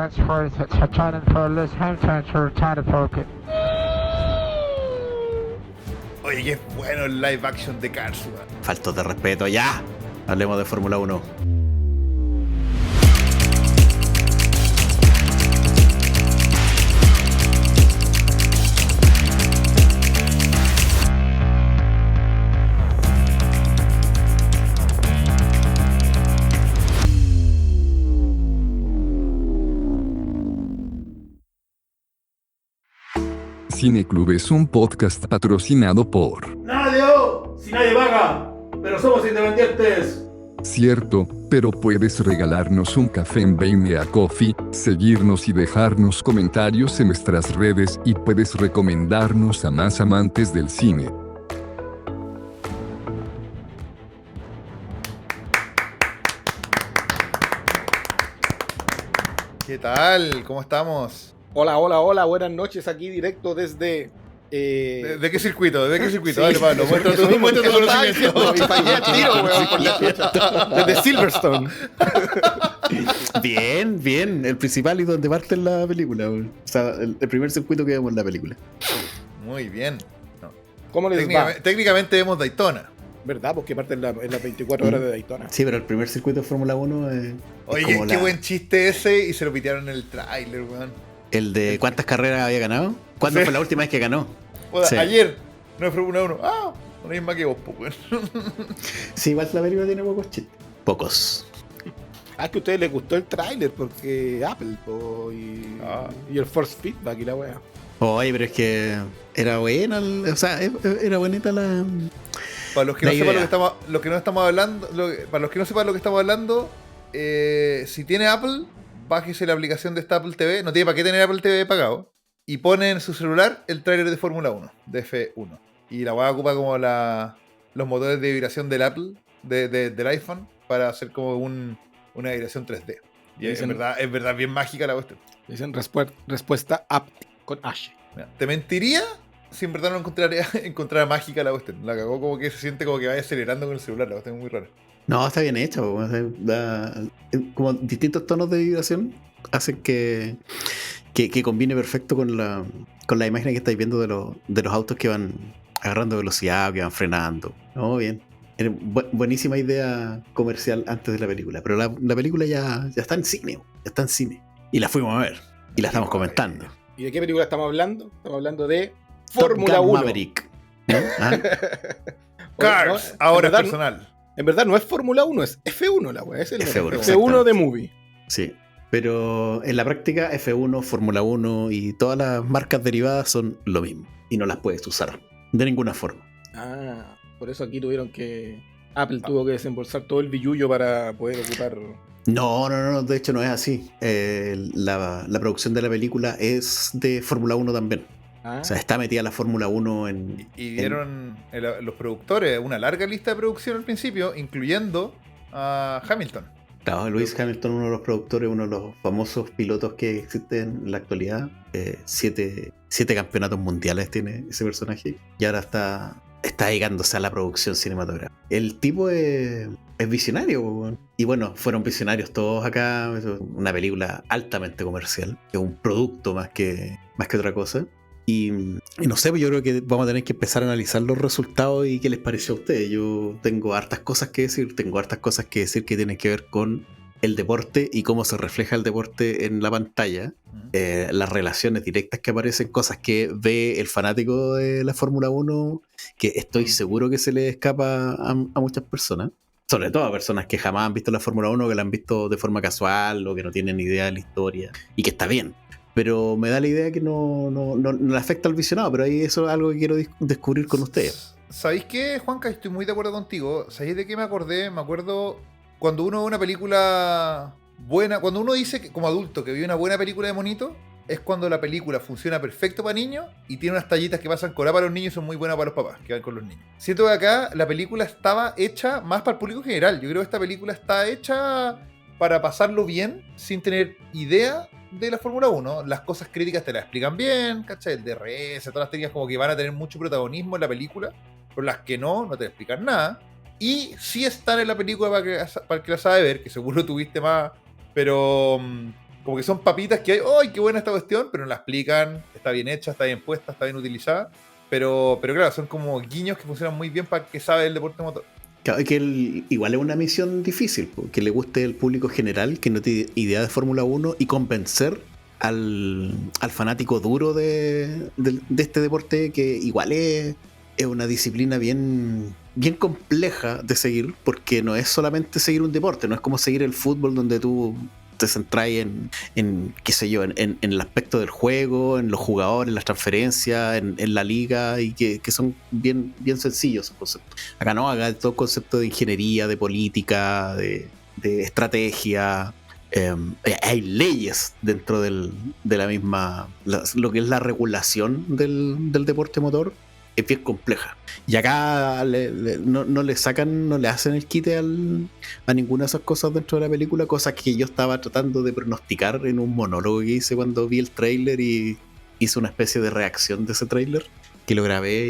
transfer to China for this home transfer China Pocket. Oye, qué bueno el live action de Cars, weón. Faltos de respeto, ya. Hablemos de Fórmula 1. Cineclub es un podcast patrocinado por... ¡Nadie! ¡Si nadie paga! ¡Pero somos independientes! Cierto, pero puedes regalarnos un café en Buy Me a Coffee, seguirnos y dejarnos comentarios en nuestras redes y puedes recomendarnos a más amantes del cine. ¿Qué tal? ¿Cómo estamos? Hola, buenas noches, aquí directo desde... ¿De qué circuito? ¿De qué circuito? Sí, Dale, Pablo, muestra tu conocimiento. Me fallé al tiro, weón, por la chucha. Desde Silverstone. Bien. El principal y donde parte la película. O sea, el primer circuito que vemos en la película. Muy bien. ¿Cómo les va? Técnicamente vemos Daytona. ¿Verdad? Porque parte en las 24 horas de Daytona. Sí, pero el primer circuito de Fórmula 1 es Oye, como qué buen chiste ese y se lo pitearon en el tráiler, weón. el de cuántas carreras había ganado. ¿Cuándo Sí. fue la última vez que ganó? Joda, Sí. ayer, no es Fórmula 1. Ah, una misma que vos, pues, weón. Sí, igual la película tiene pocos chistes. Pocos. Ah, que a ustedes les gustó el tráiler porque Apple y el Force Feedback y la wea. Oye, pero es que era buena, o sea, era bonita la... Para los que La no sepan idea. lo que no estamos hablando, para los que no sepan lo que estamos hablando, si tiene Apple, bájese la aplicación de esta Apple TV, no tiene para qué tener Apple TV pagado, y pone en su celular el tráiler de Fórmula 1, de F1. Y la weá ocupa como los motores de vibración del Apple, del iPhone, para hacer como una vibración 3D. Y es verdad bien mágica la cuestión. Dicen respuesta apt con H. Mira, te mentiría si en verdad no encontrara mágica la cuestión. La cagó como que se siente como que vaya acelerando con el celular, la cuestión es muy rara. No, está bien hecho. O sea, como distintos tonos de vibración hacen que combine perfecto con la imagen que estáis viendo de los autos que van agarrando velocidad, que van frenando. No, bien. Buenísima idea comercial antes de la película. Pero la película ya está en cine. Ya está en cine. Y la fuimos a ver. Y la estamos comentando. ¿Y de qué película estamos hablando? Estamos hablando de Top Fórmula Gun 1. Maverick. ¿No? ¿Ah? Cars, No, ahora en es verdad, personal. En verdad no es Fórmula 1, es F1 la wea. Es el F1, F1 de movie. Sí. Pero en la práctica F1, Fórmula 1 y todas las marcas derivadas son lo mismo. Y no las puedes usar de ninguna forma. Ah, por eso aquí tuvieron que... Apple tuvo que desembolsar todo el billullo para poder ocupar... No, de hecho no es así. La producción de la película es de Fórmula 1 también. Ah, O sea, está metida la Fórmula 1 en... Y dieron los productores una larga lista de producción al principio, incluyendo a Hamilton. Claro, Lewis Hamilton, uno de los productores, uno de los famosos pilotos que existen en la actualidad. 7 campeonatos mundiales tiene ese personaje. Y ahora está dedicándose a la producción cinematográfica. El tipo es visionario, weón. Y bueno, fueron visionarios todos acá. Es una película altamente comercial. Es un producto más que otra cosa. Y no sé, pues yo creo que vamos a tener que empezar a analizar los resultados y qué les pareció a ustedes. Yo tengo hartas cosas que decir. Que tienen que ver con el deporte y cómo se refleja el deporte en la pantalla. Las relaciones directas que aparecen, cosas que ve el fanático de la Fórmula 1, que estoy seguro que se le escapa a muchas personas. Sobre todo a personas que jamás han visto la Fórmula 1, que la han visto de forma casual o que no tienen ni idea de la historia. Y que está bien. Pero me da la idea que no le afecta al visionado, pero ahí eso es algo que quiero descubrir con ustedes. ¿Sabéis qué, Juanca? Estoy muy de acuerdo contigo. ¿Sabéis de qué me acordé? Me acuerdo cuando uno ve una película buena, cuando uno dice que, como adulto que vio una buena película de monito, es cuando la película funciona perfecto para niños y tiene unas tallitas que pasan cola para los niños y son muy buenas para los papás que van con los niños. Siento que acá la película estaba hecha más para el público general. Yo creo que esta película está hecha para pasarlo bien sin tener idea de la Fórmula 1. Las cosas críticas te las explican bien, ¿cachai? El DRS, todas las técnicas como que van a tener mucho protagonismo en la película, pero las que no te explican nada. Y sí están en la película para el que la sabe ver, que seguro tuviste más, pero como que son papitas que hay, ¡ay, qué buena esta cuestión! Pero no la explican, está bien hecha, está bien puesta, está bien utilizada. Pero claro, son como guiños que funcionan muy bien para que sabe el deporte motor. Claro, que igual es una misión difícil, que le guste el público general, que no tiene idea de Fórmula 1 y convencer al fanático duro de este deporte, que igual es una disciplina bien compleja de seguir, porque no es solamente seguir un deporte, no es como seguir el fútbol donde tú te centras en qué sé yo, en el aspecto del juego, en los jugadores, en las transferencias, en la liga, y que son bien sencillos esos conceptos. Acá no, acá todo concepto de ingeniería, de política, de estrategia. Hay leyes dentro de la misma, lo que es la regulación del deporte motor. Es bien compleja. Y acá no le sacan, no le hacen el quite a ninguna de esas cosas dentro de la película, cosas que yo estaba tratando de pronosticar en un monólogo que hice cuando vi el tráiler, y hice una especie de reacción de ese tráiler, que lo grabé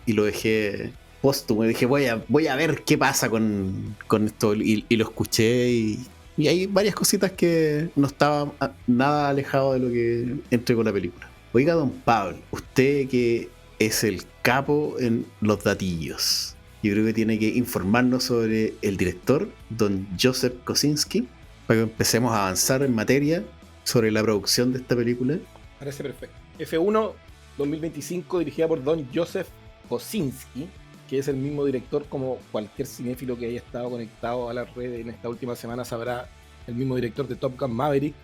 y lo dejé póstumo. Y dije, voy a ver qué pasa con esto, y lo escuché, y hay varias cositas que no estaban nada alejado de lo que entregó la película. Oiga, don Pablo, usted que es el capo en los datillos, yo creo que tiene que informarnos sobre el director, don Joseph Kosinski, para que empecemos a avanzar en materia sobre la producción de esta película. Parece perfecto. F1 2025, dirigida por don Joseph Kosinski, que es el mismo director, como cualquier cinéfilo que haya estado conectado a la red en esta última semana sabrá, el mismo director de Top Gun Maverick,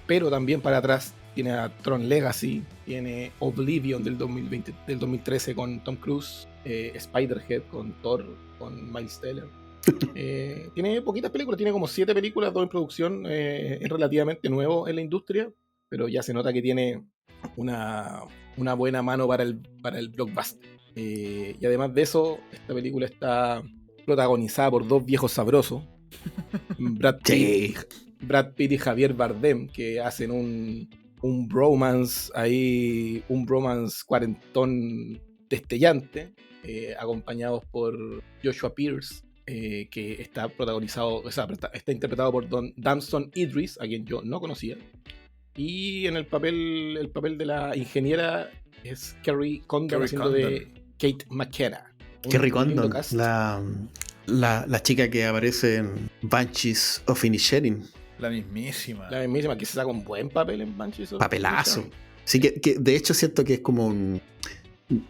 pero también para atrás tiene a Tron Legacy, tiene Oblivion del 2013 con Tom Cruise, Spiderhead con Thor, con Miles Teller. Tiene poquitas películas, tiene como 7 películas, 2 en producción. Es relativamente nuevo en la industria, pero ya se nota que tiene una buena mano para el blockbuster. Y además de eso, esta película está protagonizada por 2 viejos sabrosos, Brad Pitt y Javier Bardem, que hacen un bromance ahí, un bromance cuarentón destellante, acompañados por Joshua Pierce, que está está interpretado por Don Damson Idris, a quien yo no conocía, y en el papel de la ingeniera es Kerry Condon, haciendo de Kate McKenna. Kerry Condon, la chica que aparece en Banshees of Inisherin. La mismísima, que se saca un buen papel en Banshees of Papelazo. Sí, que de hecho siento que es como un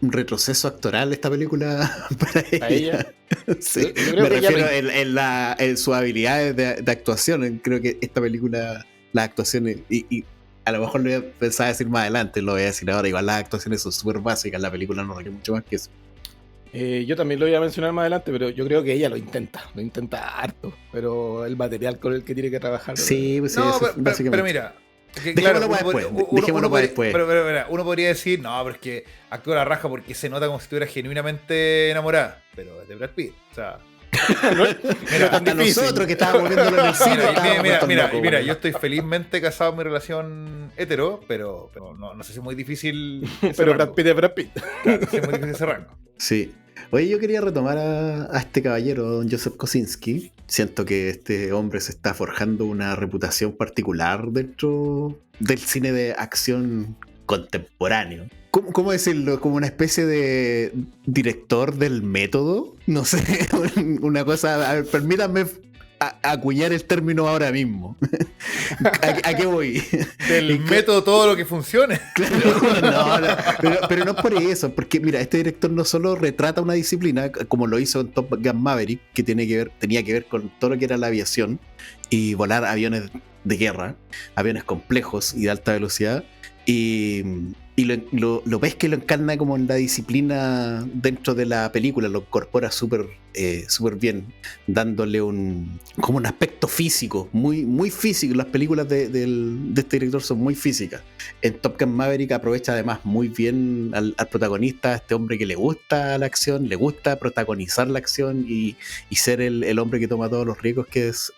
retroceso actoral esta película para ella. Sí, me refiero en sus habilidades de actuación. Creo que esta película, las actuaciones, y a lo mejor lo voy a pensar decir más adelante, lo voy a decir ahora, igual las actuaciones son súper básicas, la película no requiere mucho más que eso. Yo también lo voy a mencionar más adelante, pero yo creo que ella lo intenta harto, pero el material con el que tiene que trabajar. Sí, pues sí, no, básicamente. Pero mira, dejémoslo para después. Pero uno podría decir, no, pero es que actúa la raja porque se nota como si estuviera genuinamente enamorada, pero es de Brad Pitt, o sea. Mira, hasta nosotros que estábamos viéndolo en el cine. Mira, yo estoy felizmente casado en mi relación hetero, pero no sé si es muy difícil. Pero Brad Pitt es Brad Pitt. Claro, es muy difícil ese rango. Sí. Oye, yo quería retomar a este caballero, don Joseph Kosinski. Siento que este hombre se está forjando una reputación particular dentro del cine de acción contemporáneo. ¿Cómo decirlo? Como una especie de director del método. No sé, una cosa. A ver, permítanme acuñar el término ahora mismo. ¿A qué voy? Del método todo lo que funcione. Claro, pero no es por eso, porque mira, este director no solo retrata una disciplina, como lo hizo en Top Gun Maverick, que tenía que ver con todo lo que era la aviación y volar aviones de guerra, aviones complejos y de alta velocidad, y lo ves que lo encarna como en la disciplina dentro de la película, lo incorpora súper bien, dándole como un aspecto físico, muy, muy físico. Las películas de este director son muy físicas. En Top Gun Maverick aprovecha además muy bien al protagonista, a este hombre que le gusta la acción, le gusta protagonizar la acción y ser el hombre que toma todos los riesgos, que es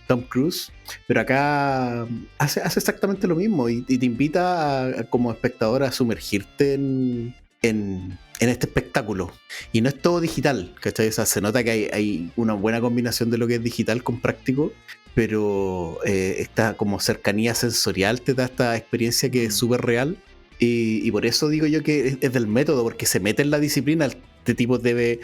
Tom Cruise. Pero acá hace exactamente lo mismo y te invita como espectador a sumergirte en este espectáculo. Y no es todo digital, ¿cachai? O sea, se nota que hay una buena combinación de lo que es digital con práctico, pero esta como cercanía sensorial te da esta experiencia que es súper real. Y por eso digo yo que es del método, porque se mete en la disciplina. Este tipo debe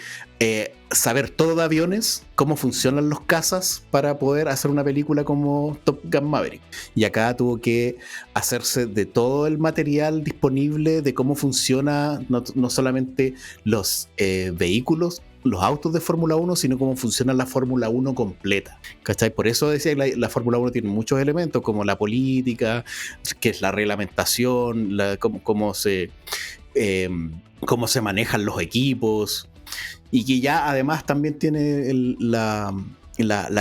saber todo de aviones, cómo funcionan los cazas para poder hacer una película como Top Gun Maverick. Y acá tuvo que hacerse de todo el material disponible, de cómo funciona no solamente los vehículos, los autos de Fórmula 1, sino cómo funciona la Fórmula 1 completa. ¿Cachai? Por eso decía que la Fórmula 1 tiene muchos elementos, como la política, que es la reglamentación, cómo se manejan los equipos, y que ya además también tiene la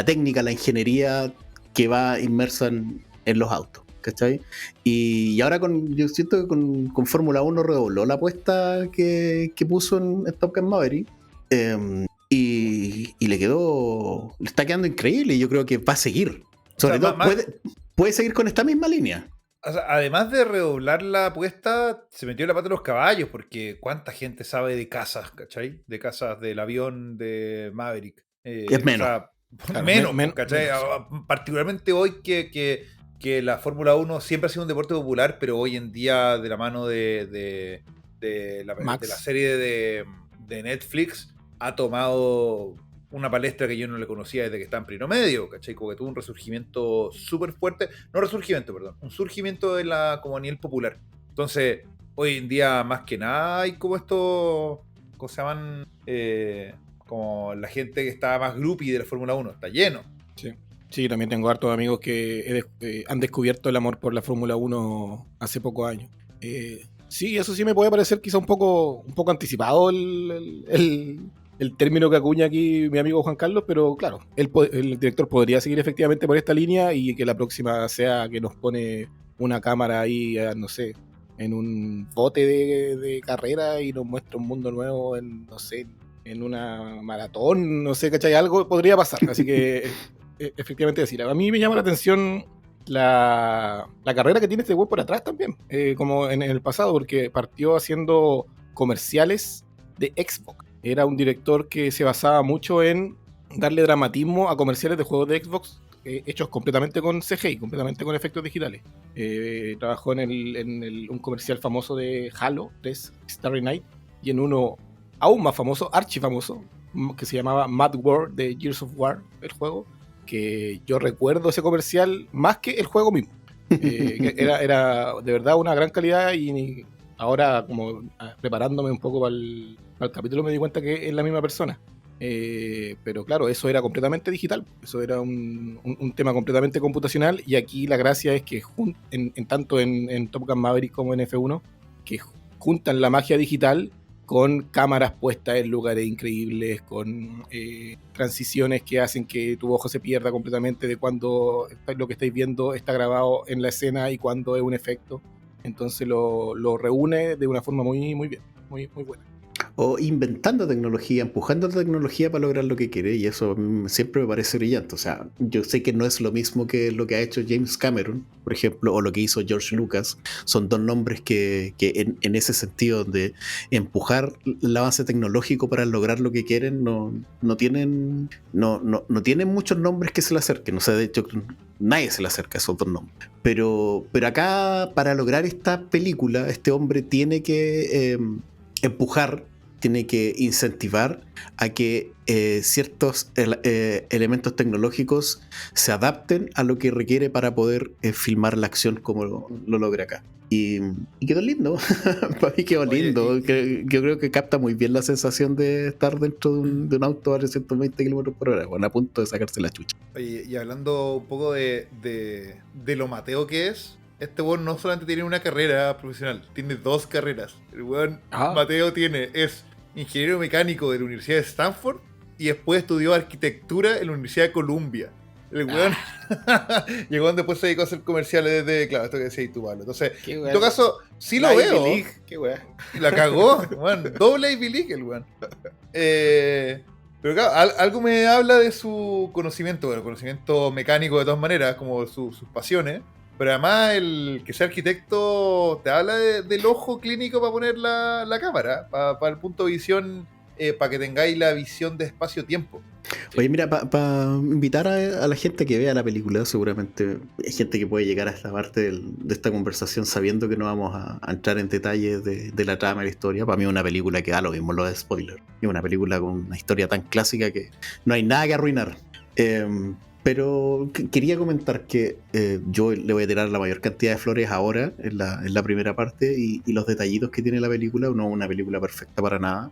técnica, la ingeniería que va inmersa en los autos. ¿Cachai? Y ahora yo siento que con Fórmula 1 redobló la apuesta que puso en Top Gun Maverick. Y le está quedando increíble, y yo creo que va a seguir. Sobre todo puede seguir con esta misma línea. O sea, además de redoblar la apuesta, se metió la pata de los caballos, porque cuánta gente sabe de casas, ¿cachai? De casas del avión de Maverick. Es menos. O sea, menos, ¿cachai? Particularmente hoy que la Fórmula 1 siempre ha sido un deporte popular, pero hoy en día, de la mano de la serie de Netflix, ha tomado una palestra que yo no le conocía desde que estaba en primero medio, ¿cachai? Como que tuvo un resurgimiento súper fuerte. No resurgimiento, perdón. Un surgimiento como a nivel popular. Entonces, hoy en día, más que nada, hay como esto, ¿cómo se llaman? Como la gente que está más groupie de la Fórmula 1. Está lleno. Sí, también tengo hartos amigos que han descubierto el amor por la Fórmula 1 hace pocos años. Sí, eso sí me puede parecer quizá un poco anticipado el término que acuña aquí mi amigo Juan Carlos, pero claro, el director podría seguir efectivamente por esta línea, y que la próxima sea que nos pone una cámara ahí, no sé, en un bote de carrera y nos muestra un mundo nuevo no sé, en una maratón, no sé, ¿cachai? Algo podría pasar, así que efectivamente decir, a mí me llama la atención la carrera que tiene este güey por atrás también, como en el pasado, porque partió haciendo comerciales de Xbox. Era un director que se basaba mucho en darle dramatismo a comerciales de juegos de Xbox hechos completamente con CGI, completamente con efectos digitales. Trabajó en un comercial famoso de Halo 3, Starry Night, y en uno aún más famoso, archifamoso, que se llamaba Mad World de Gears of War, el juego, que yo recuerdo ese comercial más que el juego mismo. Era de verdad una gran calidad, y ahora, como preparándome un poco para el capítulo, me di cuenta que es la misma persona. Pero claro, eso era completamente digital, eso era un tema completamente computacional, y aquí la gracia es que tanto en Top Gun Maverick como en F1, que juntan la magia digital con cámaras puestas en lugares increíbles, con transiciones que hacen que tu ojo se pierda completamente de cuando lo que estáis viendo está grabado en la escena y cuando es un efecto. Entonces lo reúne de una forma muy, muy bien, muy, muy buena. O inventando tecnología, empujando la tecnología para lograr lo que quiere, y eso siempre me parece brillante. O sea, yo sé que no es lo mismo que lo que ha hecho James Cameron, por ejemplo, o lo que hizo George Lucas. Son dos nombres que en ese sentido de empujar el avance tecnológico para lograr lo que quieren, no tienen muchos nombres que se le acerquen. O sea, de hecho, nadie se le acerca a esos dos nombres. Pero acá, para lograr esta película, este hombre tiene que empujar, tiene que incentivar a que ciertos elementos tecnológicos se adapten a lo que requiere para poder filmar la acción como lo logra acá. Y quedó lindo. Para mí quedó lindo. Yo creo que capta muy bien la sensación de estar dentro de un auto a 320 km/h, bueno, a punto de sacarse la chucha. Oye, y hablando un poco de lo mateo que es, este weón no solamente tiene una carrera profesional, tiene dos carreras. El weón Mateo es ingeniero mecánico de la Universidad de Stanford, y después estudió arquitectura en la Universidad de Columbia. El weón llegó donde después se dedicó a hacer comerciales desde, claro, esto que decías tú, Pablo. Entonces, en todo caso, sí lo veo. Qué weá. La cagó, weón. Doble Ivy League el weón. Pero claro, algo me habla de su conocimiento, bueno, conocimiento mecánico de todas maneras, como sus pasiones. Pero además, el que sea arquitecto te habla del ojo clínico para poner la cámara, para el punto de visión para que tengáis la visión de espacio-tiempo. Oye, mira, para invitar a la gente que vea la película, seguramente hay gente que puede llegar a esta parte de esta conversación sabiendo que no vamos a entrar en detalles de la trama y la historia. Para mí es una película que da lo mismo, lo de spoiler. Es una película con una historia tan clásica que no hay nada que arruinar. Pero quería comentar que yo le voy a tirar la mayor cantidad de flores ahora en la primera parte y los detallitos que tiene la película. No es una película perfecta para nada.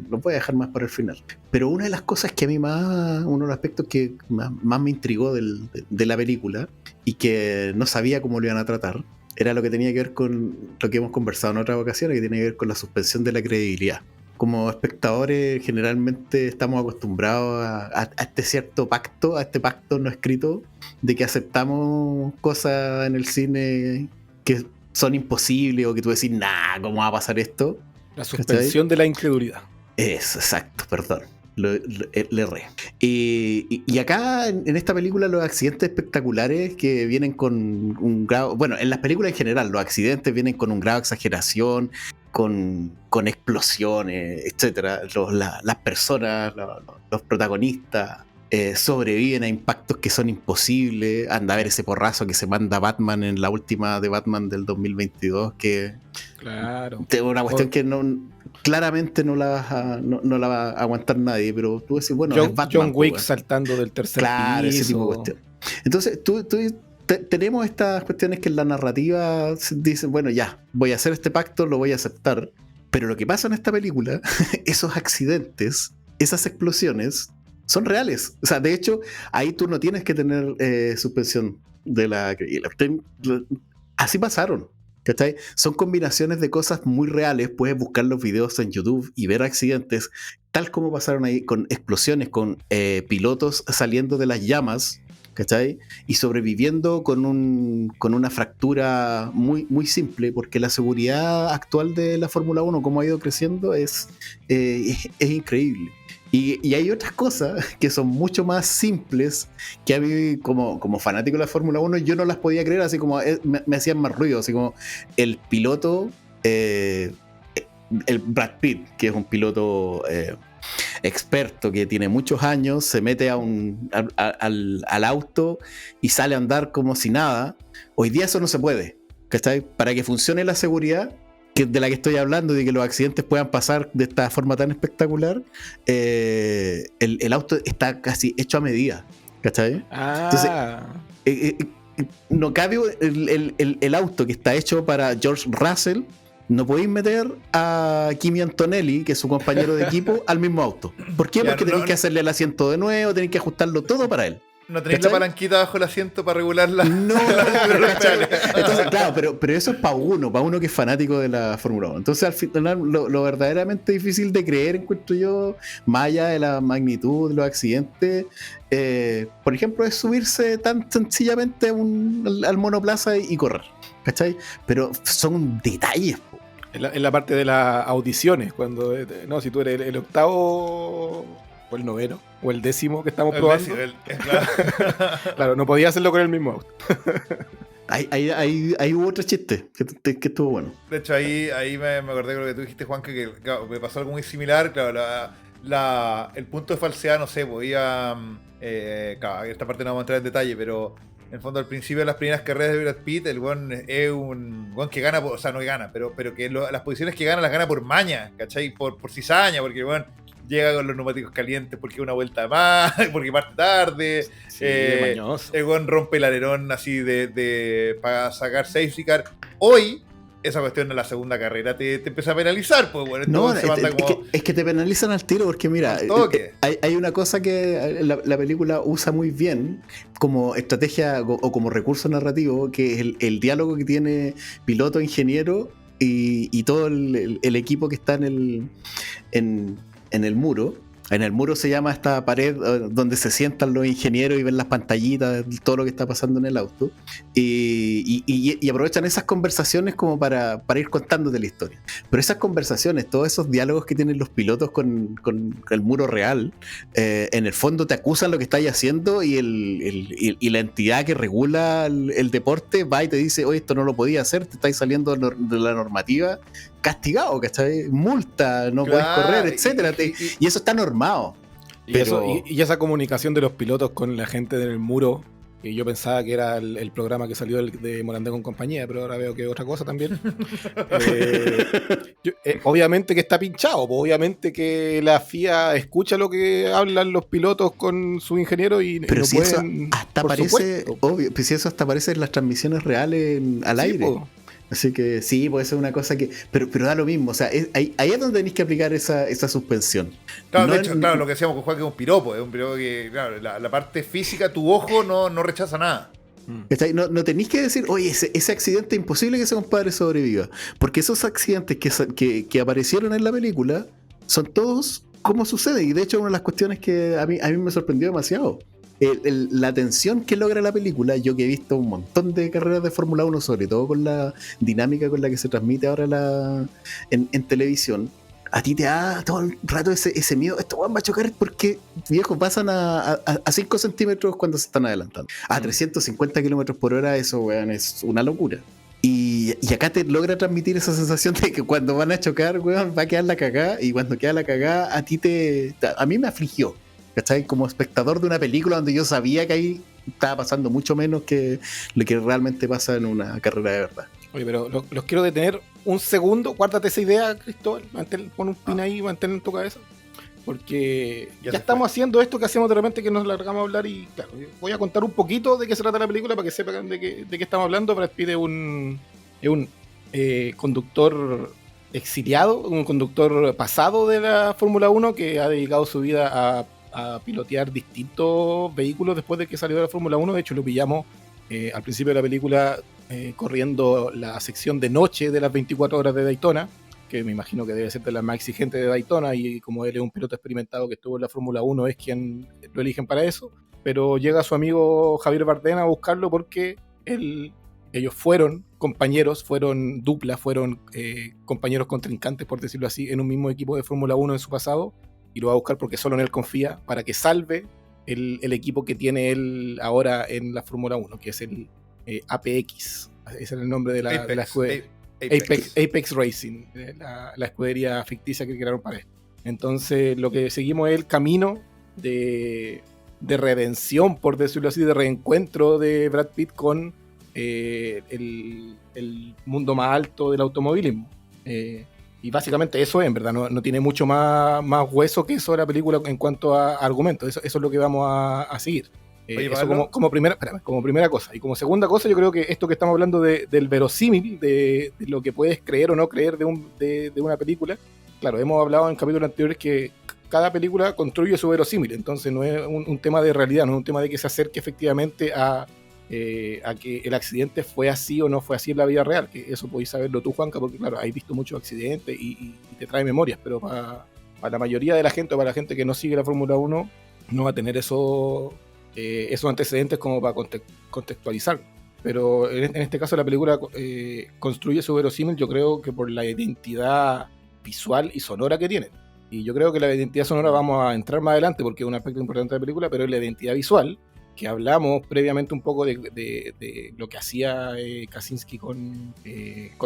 Lo voy a dejar más para el final. Pero una de las cosas que a mí uno de los aspectos que más me intrigó de la película y que no sabía cómo lo iban a tratar, era lo que tenía que ver con lo que hemos conversado en otras ocasiones, que tiene que ver con la suspensión de la credibilidad. Como espectadores generalmente estamos acostumbrados a este cierto pacto, a este pacto no escrito, de que aceptamos cosas en el cine que son imposibles o que tú decís, nah, ¿cómo va a pasar esto? La suspensión de la incredulidad. Eso, exacto, perdón. Le erré. Y acá en esta película los accidentes espectaculares que vienen con un grado... Bueno, en las películas en general los accidentes vienen con un grado de exageración, con explosiones, etcétera. Las personas, los protagonistas sobreviven a impactos que son imposibles. Anda a ver ese porrazo que se manda Batman en la última de Batman del 2022, que Claro. es una cuestión que claramente no la va a aguantar nadie, pero tú decís, bueno, es Batman. John Wick pues, saltando del tercer claro, piso. ese tipo de cuestión. Entonces, tenemos estas cuestiones que en la narrativa dicen, bueno, ya, voy a hacer este pacto, lo voy a aceptar. Pero lo que pasa en esta película, esos accidentes, esas explosiones, son reales. O sea, de hecho, ahí tú no tienes que tener suspensión de la credibilidad. Así pasaron. ¿Cachai? Son combinaciones de cosas muy reales. Puedes buscar los videos en YouTube y ver accidentes, tal como pasaron ahí, con explosiones, con pilotos saliendo de las llamas, ¿cachai? Y sobreviviendo con una fractura muy, muy simple, porque la seguridad actual de la Fórmula 1, como ha ido creciendo, es increíble. Y hay otras cosas que son mucho más simples que a mí, como fanático de la Fórmula 1, yo no las podía creer, así como me hacían más ruido, así como el piloto, el Brad Pitt, que es un piloto experto que tiene muchos años, se mete al auto y sale a andar como si nada. Hoy día eso no se puede, ¿cachai? Para que funcione la seguridad de la que estoy hablando, de que los accidentes puedan pasar de esta forma tan espectacular, el auto está casi hecho a medida, ¿cachai? Entonces, no cabe el auto que está hecho para George Russell. No podéis meter a Kimi Antonelli, que es su compañero de equipo, al mismo auto. ¿Por qué? Porque tenéis que hacerle el asiento de nuevo, tenéis que ajustarlo todo para él. No tenéis la palanquita bajo el asiento para regularla. No, entonces, claro, pero eso es para uno que es fanático de la Fórmula 1. Entonces, al final, lo verdaderamente difícil de creer, encuentro yo, más allá de la magnitud de los accidentes, por ejemplo, es subirse tan sencillamente al monoplaza y correr, ¿cachai? Pero son detalles. En la parte de las audiciones, cuando no, si tú eres el octavo o el noveno o el décimo que estamos probando, claro. Claro, no podía hacerlo con el mismo auto. Ahí hubo otro chiste que estuvo bueno. De hecho, ahí me acordé de lo que tú dijiste, Juan, que claro, me pasó algo muy similar. Claro, el punto de falsedad, no sé, podía... claro, esta parte no vamos a entrar en detalle, pero en el fondo al principio de las primeras carreras de Brad Pitt, el weón es un weón que gana, o sea, no gana, pero que las posiciones que gana las gana por maña, ¿cachai? Por cizaña, porque el weón llega con los neumáticos calientes porque una vuelta más, porque parte tarde. Sí, mañoso. El weón rompe el alerón así para sacar safety car. Hoy, esa cuestión en la segunda carrera te empieza a penalizar, pues bueno. No, es que te penalizan al tiro, porque mira, hay una cosa que la película usa muy bien como estrategia o como recurso narrativo, que es el diálogo que tiene piloto, ingeniero y todo el equipo que está en el muro, En el muro se llama esta pared donde se sientan los ingenieros y ven las pantallitas, todo lo que está pasando en el auto. Y aprovechan esas conversaciones como para ir contándote la historia. Pero esas conversaciones, todos esos diálogos que tienen los pilotos con el muro real, en el fondo te acusan lo que estáis haciendo y la entidad que regula el deporte va y te dice, oye, esto no lo podías hacer, te estáis saliendo de la normativa, castigado, ¿cachai? Multa, no podés correr, etcétera. Y eso está normado. Y esa comunicación de los pilotos con la gente del muro, que yo pensaba que era el programa que salió de Morandé con compañía, pero ahora veo que es otra cosa también. Obviamente que está pinchado, obviamente que la FIA escucha lo que hablan los pilotos con sus ingenieros y pero no si pueden, eso hasta aparece, obvio, pues si eso hasta aparece en las transmisiones reales al aire. Po. Así que sí, puede ser una cosa que. Pero da lo mismo, o sea, ahí es donde tenéis que aplicar esa suspensión. Claro, no de hecho, claro, lo que decíamos con Juan, que es un piropo que, claro, la parte física, tu ojo no rechaza nada. No tenéis que decir, oye, ese accidente es imposible que ese compadre sobreviva. Porque esos accidentes que aparecieron en la película son todos como sucede. Y de hecho, una de las cuestiones que a mí me sorprendió demasiado. La tensión que logra la película, yo que he visto un montón de carreras de Fórmula 1, sobre todo con la dinámica con la que se transmite ahora en televisión, a ti te da todo el rato ese miedo, esto va a chocar porque viejos pasan a 5 centímetros cuando se están adelantando. A 350 kilómetros por hora, eso, weón, es una locura. Y acá te logra transmitir esa sensación de que cuando van a chocar, weón, va a quedar la cagada, y cuando queda la cagada, a mí me afligió. ¿Cachai? Como espectador de una película donde yo sabía que ahí estaba pasando mucho menos que lo que realmente pasa en una carrera de verdad. Oye, pero los quiero detener un segundo. Guárdate esa idea, Cristóbal. Pon un pin ahí y mantén en tu cabeza. Porque ya estamos haciendo esto que hacemos de repente, que nos largamos a hablar. Y claro, voy a contar un poquito de qué se trata la película para que sepan de qué estamos hablando. Brad Pitt es un conductor exiliado, un conductor pasado de la Fórmula 1 que ha dedicado su vida a pilotear distintos vehículos después de que salió de la Fórmula 1. De hecho, lo pillamos al principio de la película corriendo la sección de noche de las 24 horas de Daytona, que me imagino que debe ser de las más exigentes de Daytona, y como él es un piloto experimentado que estuvo en la Fórmula 1, es quien lo eligen para eso. Pero llega su amigo Javier Bardem a buscarlo porque ellos fueron compañeros, fueron dupla, fueron compañeros contrincantes, por decirlo así, en un mismo equipo de Fórmula 1 en su pasado, y lo va a buscar porque solo en él confía para que salve el equipo que tiene él ahora en la Fórmula 1, que es el APX. Ese es el nombre de la escudería. Apex Racing, la escudería ficticia que crearon para esto. Entonces, lo que seguimos es el camino de redención, por decirlo así, de reencuentro de Brad Pitt con el mundo más alto del automovilismo. Y básicamente eso es, en verdad, no tiene mucho más hueso que eso de la película en cuanto a argumentos. Eso es lo que vamos a seguir. Oye, eso como primera cosa. Y como segunda cosa, yo creo que esto que estamos hablando del verosímil, de lo que puedes creer o no creer de una película. Claro, hemos hablado en capítulos anteriores que cada película construye su verosímil. Entonces no es un tema de realidad, no es un tema de que se acerque efectivamente a que el accidente fue así o no fue así en la vida real, que eso podéis saberlo tú, Juanca, porque claro, has visto muchos accidentes y te trae memorias, pero para la mayoría de la gente, o para la gente que no sigue la Fórmula 1, no va a tener esos antecedentes como para contextualizar. Pero en este caso la película construye su verosímil, yo creo que por la identidad visual y sonora que tiene. Y yo creo que la identidad sonora vamos a entrar más adelante porque es un aspecto importante de la película, pero es la identidad visual, que hablamos previamente un poco de lo que hacía Kaczynski con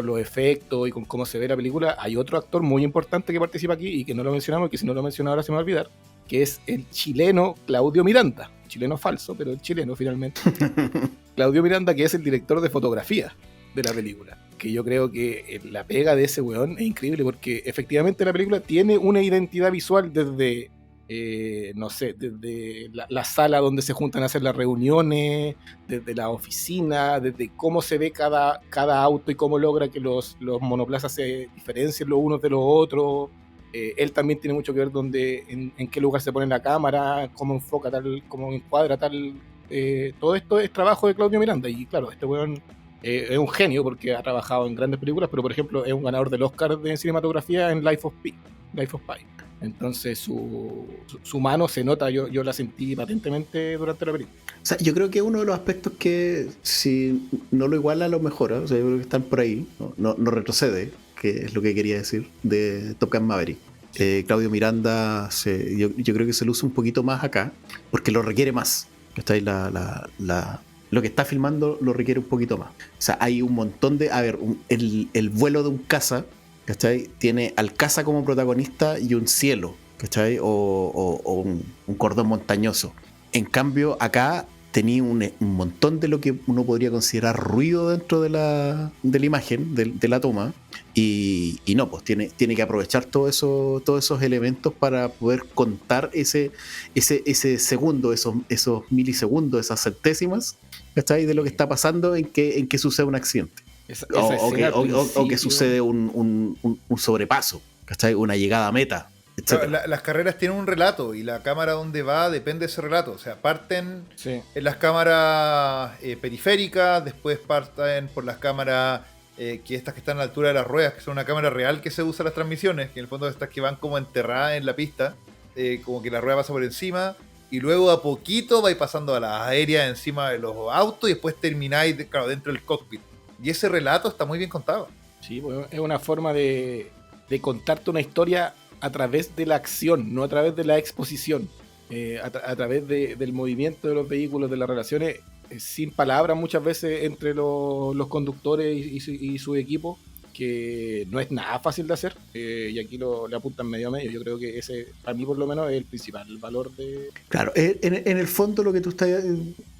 los efectos y con cómo se ve la película. Hay otro actor muy importante que participa aquí y que no lo mencionamos, y que si no lo menciono ahora se me va a olvidar, que es el chileno Claudio Miranda. Chileno falso, pero el chileno finalmente. Claudio Miranda, que es el director de fotografía de la película. Que yo creo que la pega de ese weón es increíble, porque efectivamente la película tiene una identidad visual desde... no sé, desde la sala donde se juntan a hacer las reuniones, desde la oficina, desde cómo se ve cada auto y cómo logra que los monoplazas se diferencien los unos de los otros. Él también tiene mucho que ver en qué lugar se pone la cámara, cómo enfoca tal, cómo encuadra tal. Todo esto es trabajo de Claudio Miranda, y claro, este weón es un genio porque ha trabajado en grandes películas, pero por ejemplo es un ganador del Oscar de cinematografía en Life of Pi. Entonces su mano se nota, yo la sentí patentemente durante la película. O sea, yo creo que uno de los aspectos que, si no lo iguala, lo mejora. O sea, yo creo que están por ahí, no retrocede, que es lo que quería decir, de Top Gun Maverick. Claudio Miranda, yo creo que se lo usa un poquito más acá, porque lo requiere más. ¿Cachai? Lo que está filmando lo requiere un poquito más. O sea, hay un montón de... A ver, el vuelo de un caza, ¿cachai? Tiene al caza como protagonista y un cielo, ¿cachai? O un cordón montañoso. En cambio, acá tenía un montón de lo que uno podría considerar ruido dentro de la imagen, de la toma. Y no, pues tiene que aprovechar todos esos elementos para poder contar ese segundo, esos milisegundos, esas centésimas, ¿cachai? De lo que está pasando en que sucede un accidente. O que sucede un sobrepaso, ¿cachai? Una llegada a meta, etc. Las carreras tienen un relato y la cámara donde va depende de ese relato. O sea, parten Sí. en las cámaras periféricas, después parten por las cámaras que estas que están a la altura de las ruedas, que son una cámara real que se usa en las transmisiones, que en el fondo estas que van como enterradas en la pista, como que la rueda pasa por encima, y luego a poquito vais pasando a las aéreas encima de los autos y después termináis, claro, dentro del cockpit. Y ese relato está muy bien contado. Sí, pues, es una forma de contarte una historia a través de la acción, no a través de la exposición, a través del movimiento de los vehículos, de las relaciones, sin palabras muchas veces entre los conductores y su equipo, que no es nada fácil de hacer, y aquí le apuntan medio a medio. Yo creo que ese, para mí por lo menos, es el principal valor de... Claro, en el fondo lo que tú estás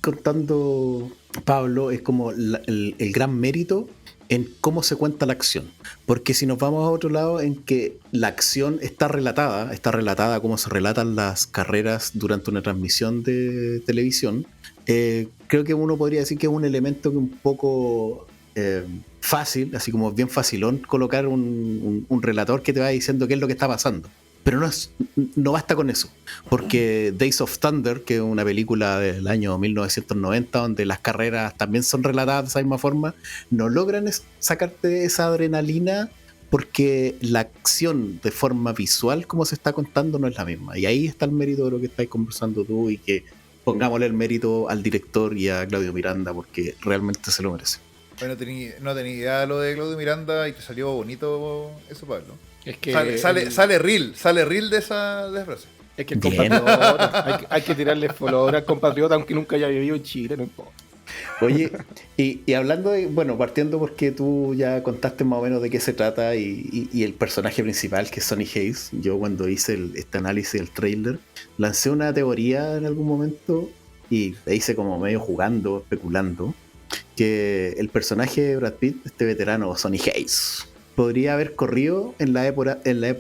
contando, Pablo, es como el gran mérito en cómo se cuenta la acción. Porque si nos vamos a otro lado, en que la acción está relatada como se relatan las carreras durante una transmisión de televisión, creo que uno podría decir que es un elemento que un poco fácil, así como bien facilón, colocar un relator que te va diciendo qué es lo que está pasando. Pero no basta con eso, porque Days of Thunder, que es una película del año 1990, donde las carreras también son relatadas de esa misma forma, no logran sacarte esa adrenalina porque la acción de forma visual, como se está contando, no es la misma. Y ahí está el mérito de lo que estáis conversando tú, y que pongámosle el mérito al director y a Claudio Miranda, porque realmente se lo merece. Bueno, no tenía idea de lo de Claudio Miranda y te salió bonito eso, Pablo. Es que Sale reel de esa frase. Es que el Bien. compatriota, hay que tirarle follower al compatriota, aunque nunca haya vivido en Chile, no importa. Oye, y hablando de, bueno, partiendo porque tú ya contaste más o menos de qué se trata y el personaje principal, que es Sonny Hayes, yo cuando hice este análisis del trailer, lancé una teoría en algún momento y la hice como medio jugando, especulando, que el personaje de Brad Pitt, este veterano Sonny Hayes, podría haber corrido en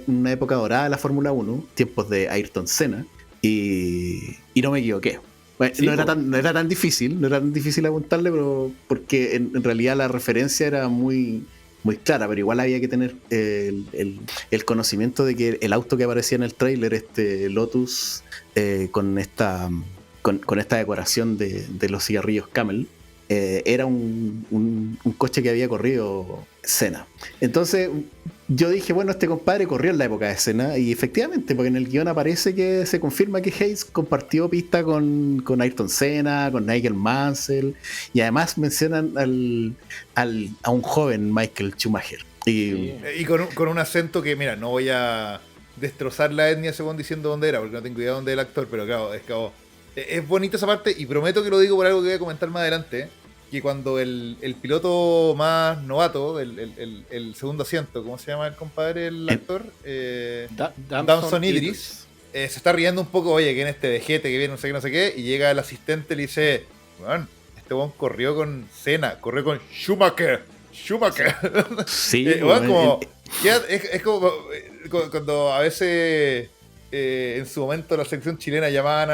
una época dorada de la Fórmula 1, tiempos de Ayrton Senna, y no me equivoqué. Bueno, Sí, no era tan difícil apuntarle, pero porque en realidad la referencia era muy, muy clara, pero igual había que tener el conocimiento de que el auto que aparecía en el tráiler, este Lotus, con esta decoración de los cigarrillos Camel, era un coche que había corrido Senna. Entonces yo dije, bueno, este compadre corrió en la época de Senna, y efectivamente, porque en el guión aparece que se confirma que Hayes compartió pista con Ayrton Senna, con Nigel Mansell, y además mencionan a un joven Michael Schumacher. Y con un acento que, mira, no voy a destrozar la etnia según diciendo dónde era, porque no tengo idea de dónde es el actor, pero claro, es bonita esa parte, y prometo que lo digo por algo que voy a comentar más adelante, que cuando el piloto más novato, el segundo asiento, ¿cómo se llama el compadre, el actor? Damson Idris, se está riendo un poco, oye, que en este vejete que viene no sé qué, y llega el asistente y le dice, bueno, este weón corrió con Senna, corrió con Schumacher. Sí, bueno, es como cuando a veces en su momento la selección chilena llamaban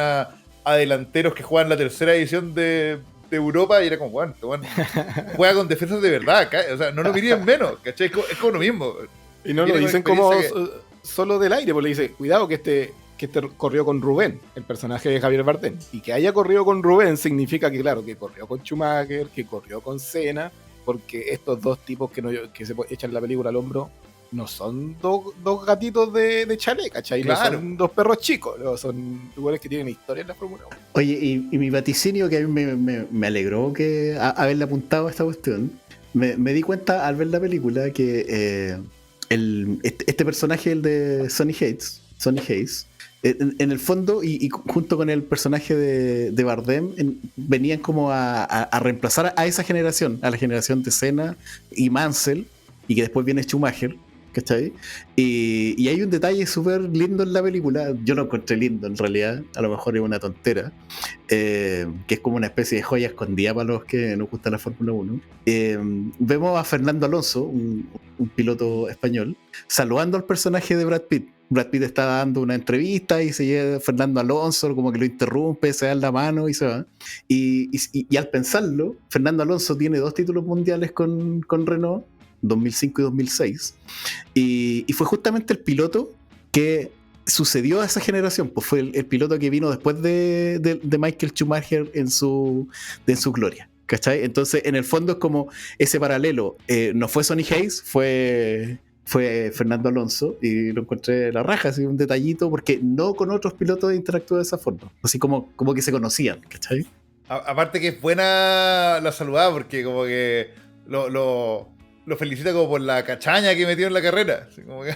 a delanteros que juegan la tercera división de Europa, y era como, bueno, juega con defensas de verdad, o sea, no nos miren menos, ¿cachai? Es como lo mismo. Y no lo dicen como solo del aire, porque le dice, cuidado que este corrió con Rubén, el personaje de Javier Bardem, y que haya corrido con Rubén significa que, claro, que corrió con Schumacher, que corrió con Senna, porque estos dos tipos que se echan la película al hombro no son dos gatitos de chalet, ¿cachai? Claro. No son dos perros chicos, no, son lugares que tienen historia en la Fórmula 1. Oye, y mi vaticinio, que a mí me alegró que haberle apuntado a esta cuestión, me di cuenta al ver la película que este personaje, el de Sonny Hayes, en el fondo, y junto con el personaje de Bardem, venían como a reemplazar a esa generación, a la generación de Senna y Mansell, y que después viene Schumacher, ¿cachai? Y hay un detalle súper lindo en la película, yo lo encontré lindo en realidad, a lo mejor es una tontera, que es como una especie de joya escondida para los que nos gusta la Fórmula 1. Vemos a Fernando Alonso, un piloto español, saludando al personaje de Brad Pitt. Brad Pitt está dando una entrevista y se llega Fernando Alonso, como que lo interrumpe, se da la mano y se va. Y al pensarlo, Fernando Alonso tiene 2 títulos mundiales con Renault, 2005 y 2006. Y fue justamente el piloto que sucedió a esa generación, pues fue el piloto que vino después de Michael Schumacher en su gloria. ¿Cachai? Entonces, en el fondo es como ese paralelo. No fue Sonny Hayes, fue Fernando Alonso, y lo encontré la raja, así un detallito, porque no con otros pilotos interactuó de esa forma, así como que se conocían, ¿cachai? Aparte que es buena la saludada, porque como que lo felicita como por la cachaña que metió en la carrera. Así como que...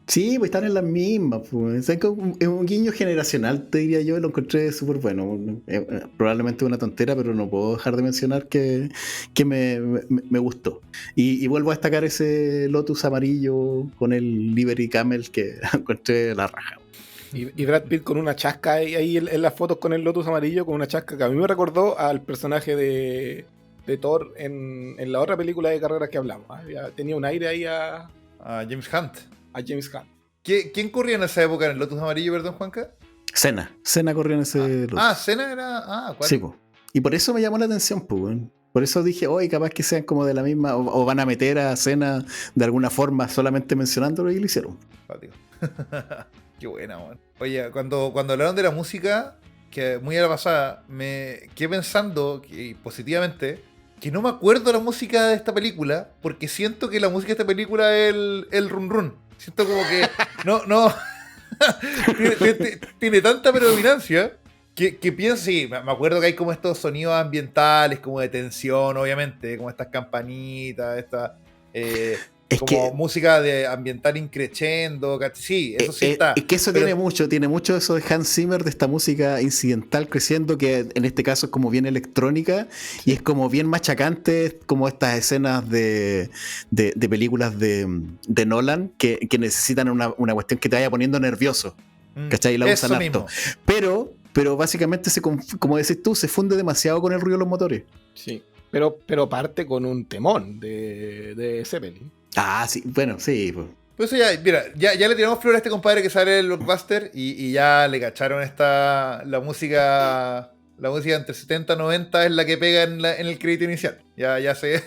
Sí, pues están en las mismas. Pues. Es un guiño generacional, te diría yo, y lo encontré súper bueno. Probablemente una tontera, pero no puedo dejar de mencionar que me gustó. Y vuelvo a destacar ese Lotus amarillo con el Liberty Camel que encontré la raja. Y Brad Pitt con una chasca ahí en las fotos con el Lotus amarillo, con una chasca que a mí me recordó al personaje de Thor en la otra película de carreras que hablamos. Tenía un aire ahí a James Hunt. James Hunt. ¿Quién corría en esa época en el Lotus amarillo, perdón, Juanca? Senna corrió en ese Lotus. Senna era... ¿cuál? Sí, pues. Y por eso me llamó la atención, pues. Por eso dije, hoy capaz que sean como de la misma, o van a meter a Senna de alguna forma solamente mencionándolo, y lo hicieron. Qué buena, man. Oye, cuando hablaron de la música, que muy a la pasada, me quedé pensando, positivamente, que no me acuerdo la música de esta película, porque siento que la música de esta película es el run run. Siento como que no tiene tanta predominancia que pienso, sí, me acuerdo que hay como estos sonidos ambientales, como de tensión, obviamente, como estas campanitas, como música de ambiental increchendo, sí, eso sí está. Es que eso tiene mucho eso de Hans Zimmer, de esta música incidental creciendo, que en este caso es como bien electrónica, y es como bien machacante, como estas escenas de películas de Nolan, que necesitan una cuestión que te vaya poniendo nervioso, ¿cachai? Y la usan harto. Pero básicamente, como decís tú, se funde demasiado con el ruido de los motores. Sí, pero parte con un temón de Zeppelin. Ah, sí, bueno, sí. Pues eso ya le tiramos flor a este compadre que sale el Blockbuster y ya le cacharon la música entre 70 y 90 es la que pega en el crédito inicial. Ya sé,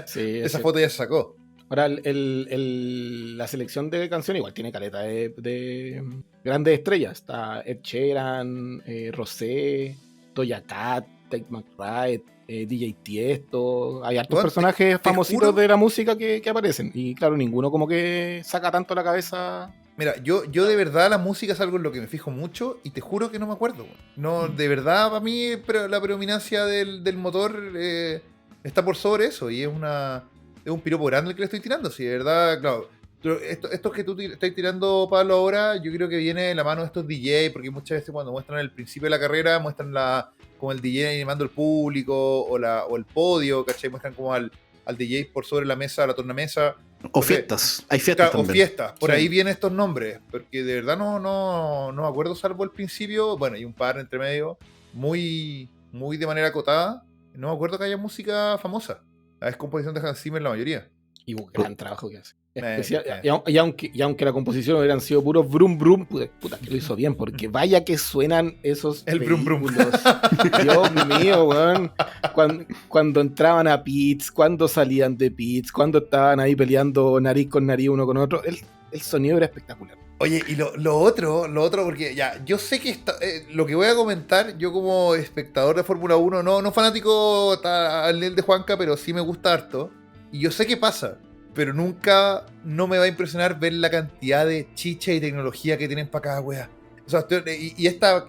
sí, esa foto ya se sacó. Ahora, la selección de canciones igual tiene caleta de grandes estrellas. Está Ed Sheeran, Rosé, Doja Cat, Tate McBride, DJ Tiesto. Hay hartos personajes famositos de la música que aparecen. Y claro, ninguno como que saca tanto la cabeza. Mira, yo de verdad la música es algo en lo que me fijo mucho y te juro que no me acuerdo. No, de verdad, para mí la predominancia del motor está por sobre eso y es un piropo grande el que le estoy tirando. Sí, de verdad, claro. Esto que tú estás tirando, Pablo, ahora, yo creo que viene de la mano de estos DJ, porque muchas veces cuando muestran el principio de la carrera, muestran como el DJ animando al público o el podio, ¿cachai? Muestran como al DJ por sobre la mesa, la tornamesa. O fiestas, hay fiestas también. O fiestas, por sí. Ahí vienen estos nombres, porque de verdad no me acuerdo, salvo el principio, bueno, y un par entre medio, muy, muy de manera acotada, no me acuerdo que haya música famosa. Es composición de Hans Zimmer la mayoría. Y un gran trabajo que hace. Y aunque la composición hubieran sido puros brum brum, puta que lo hizo bien, porque vaya que suenan esos brum brum. Dios mío, weón. Cuando entraban a pits, cuando salían de pits, cuando estaban ahí peleando nariz con nariz uno con otro, el sonido era espectacular. Oye, y lo otro, porque ya, yo sé que lo que voy a comentar, yo como espectador de Fórmula 1, no fanático al nivel de Juanca, pero sí me gusta harto. Y yo sé qué pasa. pero nunca no me va a impresionar ver la cantidad de chicha y tecnología que tienen para cada wea. O sea,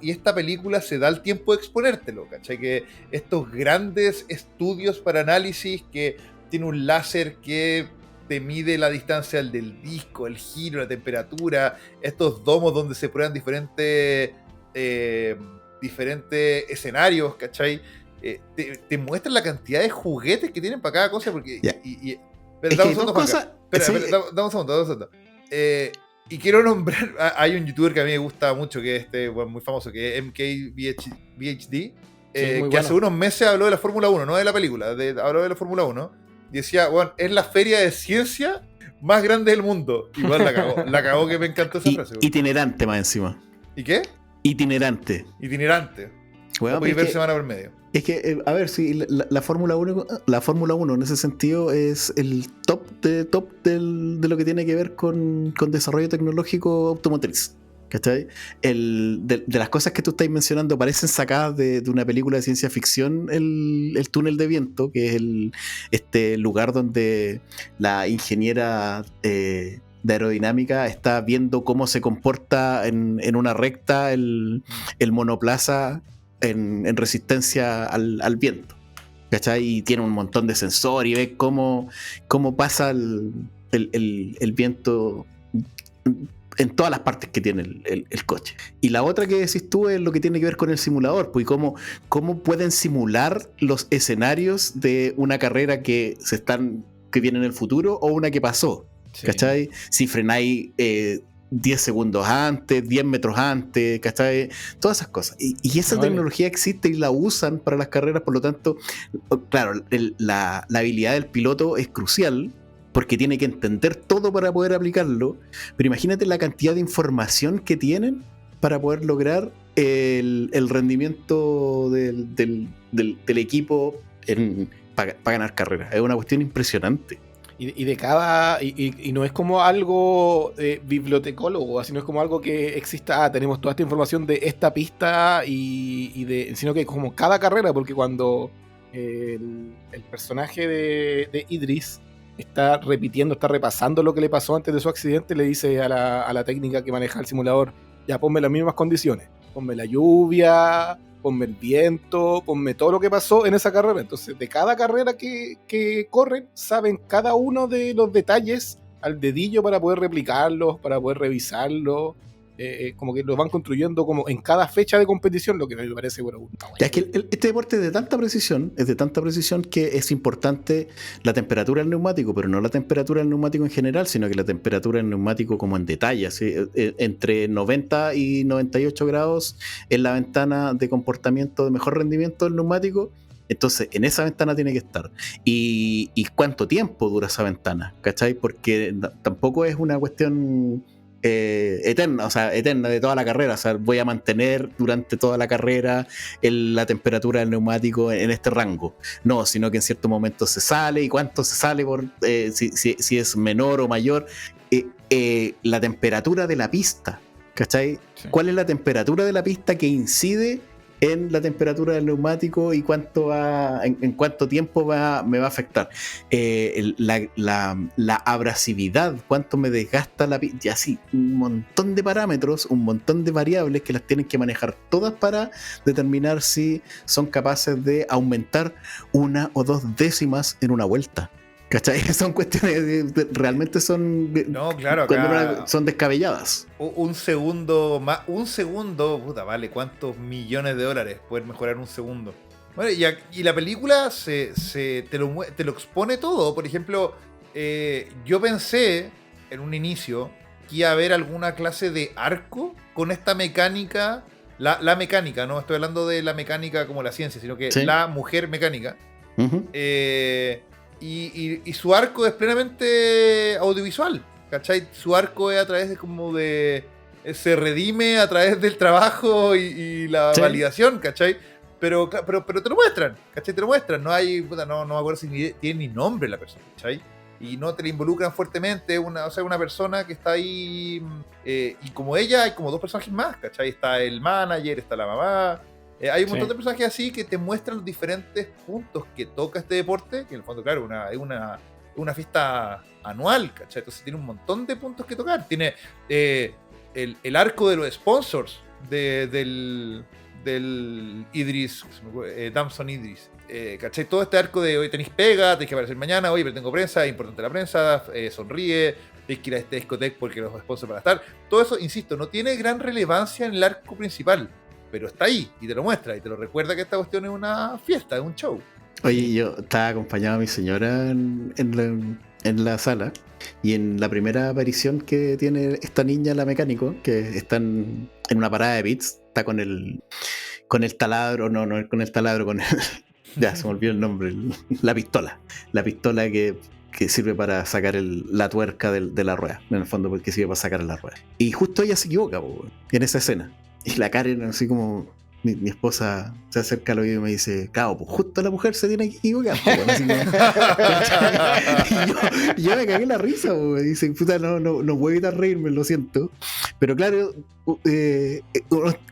esta película se da el tiempo de exponértelo, ¿cachai? Que estos grandes estudios para análisis, que tiene un láser que te mide la distancia del disco, el giro, la temperatura, estos domos donde se prueban diferentes escenarios, ¿cachai? Te muestran la cantidad de juguetes que tienen para cada cosa, porque... Ya. Pero Es dame que un dos segundo, Juanca. cosas. Espera, Sí, dame un segundo. Y quiero nombrar, hay un youtuber que a mí me gusta mucho, que es bueno, muy famoso, que es MKBHD, que muy bueno. hace unos meses habló de la Fórmula 1, no de la película, habló de la Fórmula 1, y decía, bueno, es la feria de ciencia más grande del mundo. Igual la cagó que me encantó esa frase. itinerante más encima. ¿Y qué? Itinerante. Itinerante. Weón, Voy a es ver que- semana por medio. Es que, a ver, si la Fórmula 1, la Fórmula 1 en ese sentido es el top de lo que tiene que ver con desarrollo tecnológico automotriz. ¿Cachai? De las cosas que tú estás mencionando parecen sacadas de una película de ciencia ficción, el túnel de viento, que es este lugar donde la ingeniera de aerodinámica está viendo cómo se comporta en una recta el monoplaza en resistencia al viento. ¿Cachai? Y tiene un montón de sensor y ve cómo pasa el viento en todas las partes que tiene el coche. Y la otra que decís tú es lo que tiene que ver con el simulador, pues, y cómo pueden simular los escenarios de una carrera que viene en el futuro o una que pasó. Sí. ¿Cachai? Si frenáis 10 segundos antes, 10 metros antes, ¿cachai? Todas esas cosas. Y esa Vale. tecnología existe y la usan para las carreras, por lo tanto, claro, la habilidad del piloto es crucial porque tiene que entender todo para poder aplicarlo, pero imagínate la cantidad de información que tienen para poder lograr el rendimiento del equipo para ganar carreras. Es una cuestión impresionante. Y no es como algo bibliotecólogo, así no es como algo que exista, tenemos toda esta información de esta pista sino que como cada carrera, porque cuando el personaje de Idris está repasando lo que le pasó antes de su accidente, le dice a la técnica que maneja el simulador, ya ponme las mismas condiciones, ponme la lluvia, ponme el viento, ponme todo lo que pasó en esa carrera. Entonces, de cada carrera que corren, saben cada uno de los detalles al dedillo para poder replicarlos, para poder revisarlos. Como que los van construyendo como en cada fecha de competición, lo que me parece bueno. Ya, es que este deporte es de tanta precisión que es importante la temperatura del neumático, pero no la temperatura del neumático en general, sino que la temperatura del neumático como en detalle. ¿Sí? Entre 90 y 98 grados es la ventana de comportamiento de mejor rendimiento del neumático. Entonces, en esa ventana tiene que estar. ¿Y cuánto tiempo dura esa ventana? ¿Cachai? Porque tampoco es una cuestión eterna de toda la carrera. O sea, voy a mantener durante toda la carrera la temperatura del neumático en este rango. No, sino que en cierto momento se sale. ¿Y cuánto se sale si es menor o mayor? La temperatura de la pista, ¿cachai? Sí. ¿Cuál es la temperatura de la pista que incide en la temperatura del neumático y en cuánto tiempo me va a afectar? La abrasividad, cuánto me desgasta la pista, y así, un montón de parámetros, un montón de variables que las tienen que manejar todas para determinar si son capaces de aumentar 1 o 2 décimas en una vuelta. ¿Cachai? Son cuestiones realmente son. No, claro, cuando acá son descabelladas. un segundo más, puta, vale, ¿cuántos millones de dólares poder mejorar un segundo? Bueno, y la película te lo expone todo. Por ejemplo, yo pensé en un inicio que iba a haber alguna clase de arco con esta mecánica, la mecánica, no estoy hablando de la mecánica como la ciencia, sino que Sí. la mujer mecánica. Uh-huh. Y su arco es plenamente audiovisual, ¿cachai? Su arco es a través se redime a través del trabajo y la Sí. validación, ¿cachai? Pero te lo muestran, ¿cachai? Te lo muestran. No hay, puta, no me acuerdo si tiene ni nombre la persona, ¿cachai? Y no te la involucran fuertemente, una persona que está ahí, y como ella hay como 2 personajes más, ¿cachai? Está el manager, está la mamá. Hay un montón de personajes así que te muestran los diferentes puntos que toca este deporte, que en el fondo, claro, es una fiesta anual, ¿cachai? Entonces tiene un montón de puntos que tocar. Tiene el arco de los sponsors del Idris, Damson Idris. ¿Cachai? Todo este arco de hoy tenéis pega, tenéis que aparecer mañana, oye, pero tengo prensa, es importante la prensa, sonríe, tenéis que ir a este discoteca porque los sponsors van a estar. Todo eso, insisto, no tiene gran relevancia en el arco principal, pero está ahí y te lo muestra y te lo recuerda que esta cuestión es una fiesta, es un show. Oye, yo estaba acompañado a mi señora en la sala, y en la primera aparición que tiene esta niña, la mecánico, que está en una parada de bits, está con el taladro, no con el taladro, con el... Ya, se me olvidó el nombre, la pistola que sirve para sacar la tuerca de la rueda, en el fondo, porque sirve para sacar la rueda. Y justo ella se equivoca, en esa escena. Y la Karen, así como... Mi esposa se acerca al oído y me dice, claro, pues justo la mujer se tiene que equivocar. Así como, y yo me cagué la risa, me dice, puta, no puedo evitar reírme, lo siento. Pero claro,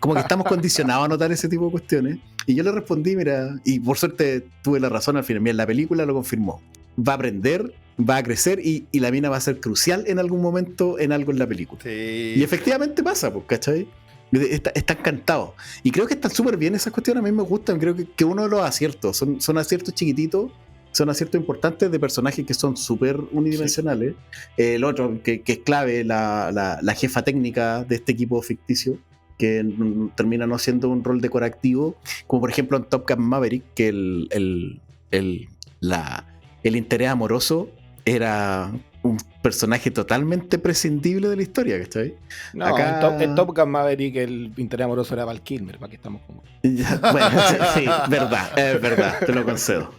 como que estamos condicionados a notar ese tipo de cuestiones. Y yo le respondí, mira, y por suerte tuve la razón al final. Mira, la película lo confirmó. Va a aprender, va a crecer y la mina va a ser crucial en algún momento en algo en la película. Sí. Y efectivamente pasa, pues, ¿cachai? Está encantado. Y creo que están súper bien esas cuestiones. A mí me gustan. Creo que uno de los aciertos son aciertos chiquititos, son aciertos importantes de personajes que son súper unidimensionales. Sí. El otro, que es clave, la jefa técnica de este equipo ficticio, que termina no siendo un rol decorativo, como por ejemplo en Top Gun Maverick, que el interés amoroso era un personaje totalmente prescindible de la historia, ¿cachai? No, acá... en Top Gun Maverick el interés amoroso era Val Kilmer, para que estamos como... Bueno, sí, verdad, te lo concedo.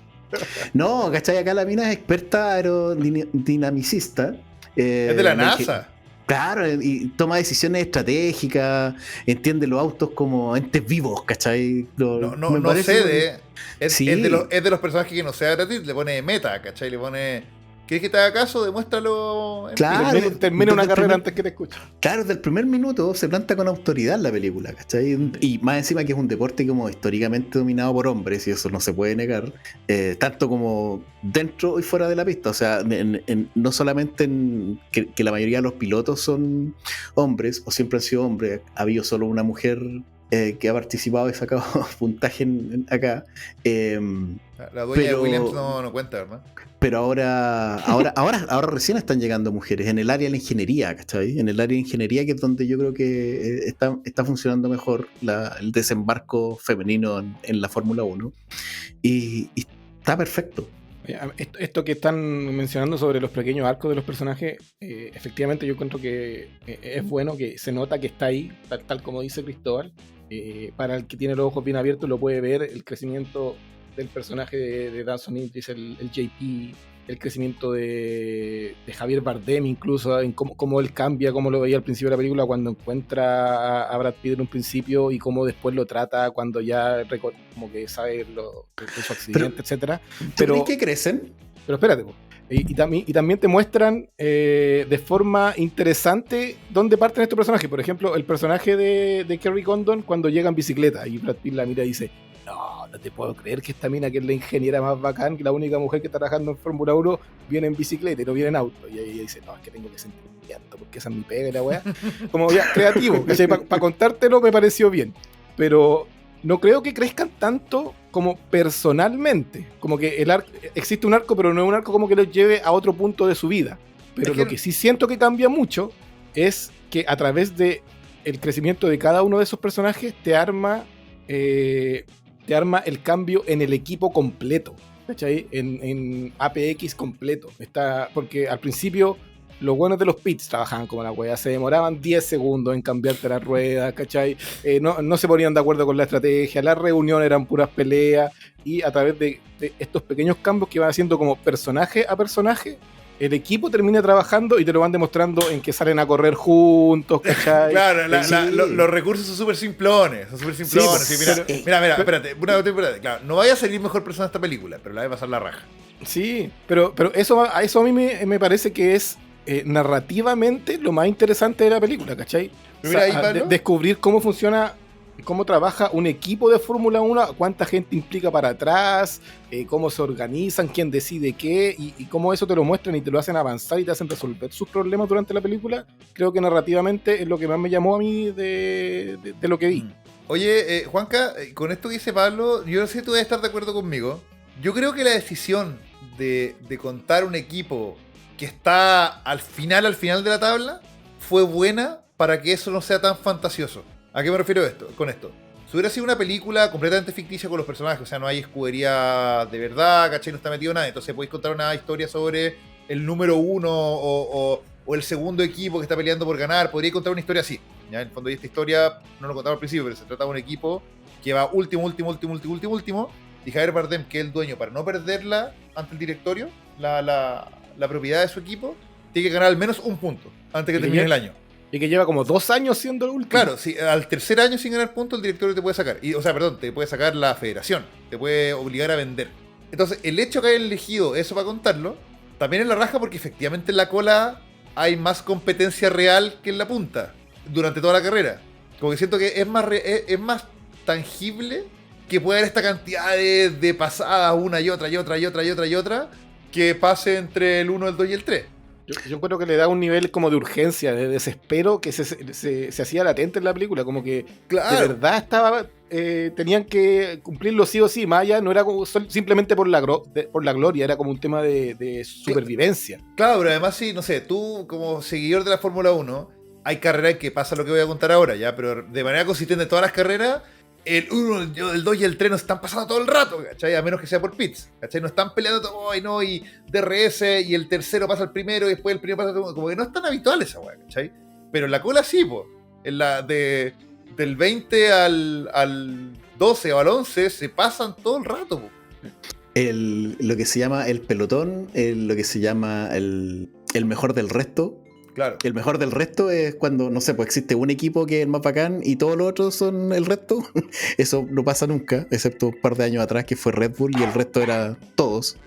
No, ¿cachai? Acá la mina es experta aerodinamicista. Es de la NASA. Claro, y toma decisiones estratégicas, entiende los autos como entes vivos, ¿cachai? No cede. Es de los personajes que no cede gratis, le pone meta, ¿cachai? Le pone... ¿Quieres que te haga caso? Demuéstralo. Claro. Termina una carrera antes que te escuche. Claro, desde el primer minuto se planta con autoridad la película, ¿cachai? Y más encima que es un deporte como históricamente dominado por hombres, y eso no se puede negar, tanto como dentro y fuera de la pista. O sea, no solamente que la mayoría de los pilotos son hombres, o siempre han sido hombres, ha habido solo una mujer que ha participado y sacado puntaje acá. La dueña de Williams no cuenta, ¿verdad? Pero ahora recién están llegando mujeres en el área de la ingeniería, ¿cachai? En el área de ingeniería, que es donde yo creo que está funcionando mejor el desembarco femenino en la Fórmula 1. Y está perfecto. Esto que están mencionando sobre los pequeños arcos de los personajes, efectivamente yo encuentro que es bueno, que se nota que está ahí, tal como dice Cristóbal. Para el que tiene los ojos bien abiertos lo puede ver, el crecimiento del personaje de Damson Idris, el JP, el crecimiento de Javier Bardem, incluso en cómo él cambia, cómo lo veía al principio de la película cuando encuentra a Brad Pitt en un principio, y cómo después lo trata cuando ya como que sabe de su accidente, etcétera. Pero ¿crees que crecen? Pero espérate, y también te muestran de forma interesante dónde parten estos personajes. Por ejemplo, el personaje de Kerry Condon cuando llega en bicicleta y Brad Pitt la mira y dice: no te puedo creer que esta mina, que es la ingeniera más bacán, que la única mujer que está trabajando en Fórmula 1, viene en bicicleta y no viene en auto. Y ella dice: no, es que tengo que sentir viento porque esa es mi pega y la weá. Como ya, creativo, para contártelo me pareció bien. Pero no creo que crezcan tanto como personalmente. Como que existe un arco, pero no es un arco como que los lleve a otro punto de su vida. Pero lo que sí siento que cambia mucho es que a través de el crecimiento de cada uno de esos personajes te arma el cambio en el equipo completo, ¿cachai? En APX completo. Porque al principio los buenos de los pits trabajaban como la wea, se demoraban 10 segundos en cambiarte la rueda, ¿cachai? No se ponían de acuerdo con la estrategia, las reuniones eran puras peleas, y a través de estos pequeños cambios que van haciendo como personaje a personaje, el equipo termina trabajando y te lo van demostrando en que salen a correr juntos, ¿cachai? Claro, los recursos son súper simplones. Sí, mira, espérate. Claro, no vaya a salir mejor persona esta película, pero la va a pasar la raja. Sí, pero eso a mí me parece que es narrativamente lo más interesante de la película, ¿cachai? Mira, ahí, descubrir cómo funciona cómo trabaja un equipo de Fórmula 1, cuánta gente implica para atrás, cómo se organizan, quién decide qué, y cómo eso te lo muestran y te lo hacen avanzar y te hacen resolver sus problemas durante la película. Creo que narrativamente es lo que más me llamó a mí de lo que vi. Oye, Juanca, con esto que dice Pablo, yo no sé si tú vas a estar de acuerdo conmigo. Yo creo que la decisión de contar un equipo que está al final de la tabla fue buena para que eso no sea tan fantasioso. ¿A qué me refiero con esto? Si hubiera sido una película completamente ficticia con los personajes, o sea, no hay escudería de verdad, ¿cachai? No está metido nada, entonces podéis contar una historia sobre el número uno o el segundo equipo que está peleando por ganar, podría contar una historia así. Ya, en el fondo, esta historia no lo contaba al principio, pero se trata de un equipo que va último. Y Javier Bardem, que es el dueño, para no perderla ante el directorio, la propiedad de su equipo, tiene que ganar al menos un punto antes que termine el año. Y que lleva como 2 años siendo el último. Claro, si al tercer año sin ganar puntos, el directorio te puede sacar. Te puede sacar la federación, te puede obligar a vender. Entonces, el hecho que hayan elegido eso para contarlo, también es la raja porque efectivamente en la cola hay más competencia real que en la punta durante toda la carrera. Como que siento que es más tangible que pueda haber esta cantidad de pasadas una y otra, que pase entre el 1, el 2 y el 3. Yo encuentro que le da un nivel como de urgencia, de desespero que se hacía latente en la película, como que Claro. de verdad estaba tenían que cumplirlo sí o sí, más allá no era como simplemente por la gloria, era como un tema de supervivencia. Claro, pero además sí, no sé, tú como seguidor de la Fórmula 1, hay carreras en que pasa lo que voy a contar ahora, ya, pero de manera consistente en todas las carreras, el 1, el 2 y el 3 no están pasando todo el rato, ¿cachai? A menos que sea por pits, ¿cachai? No están peleando todo, y DRS, y el tercero pasa al primero, y después el primero pasa al segundo. Como que no es tan habitual esa weá, ¿cachai? Pero en la cola sí, po. En la del 20 al 12 o al 11 se pasan todo el rato, po. Lo que se llama el pelotón, lo que se llama el mejor del resto. Claro. El mejor del resto es cuando, no sé, pues existe un equipo que es el más bacán y todos los otros son el resto. Eso no pasa nunca, excepto un par de años atrás que fue Red Bull y el resto era todos.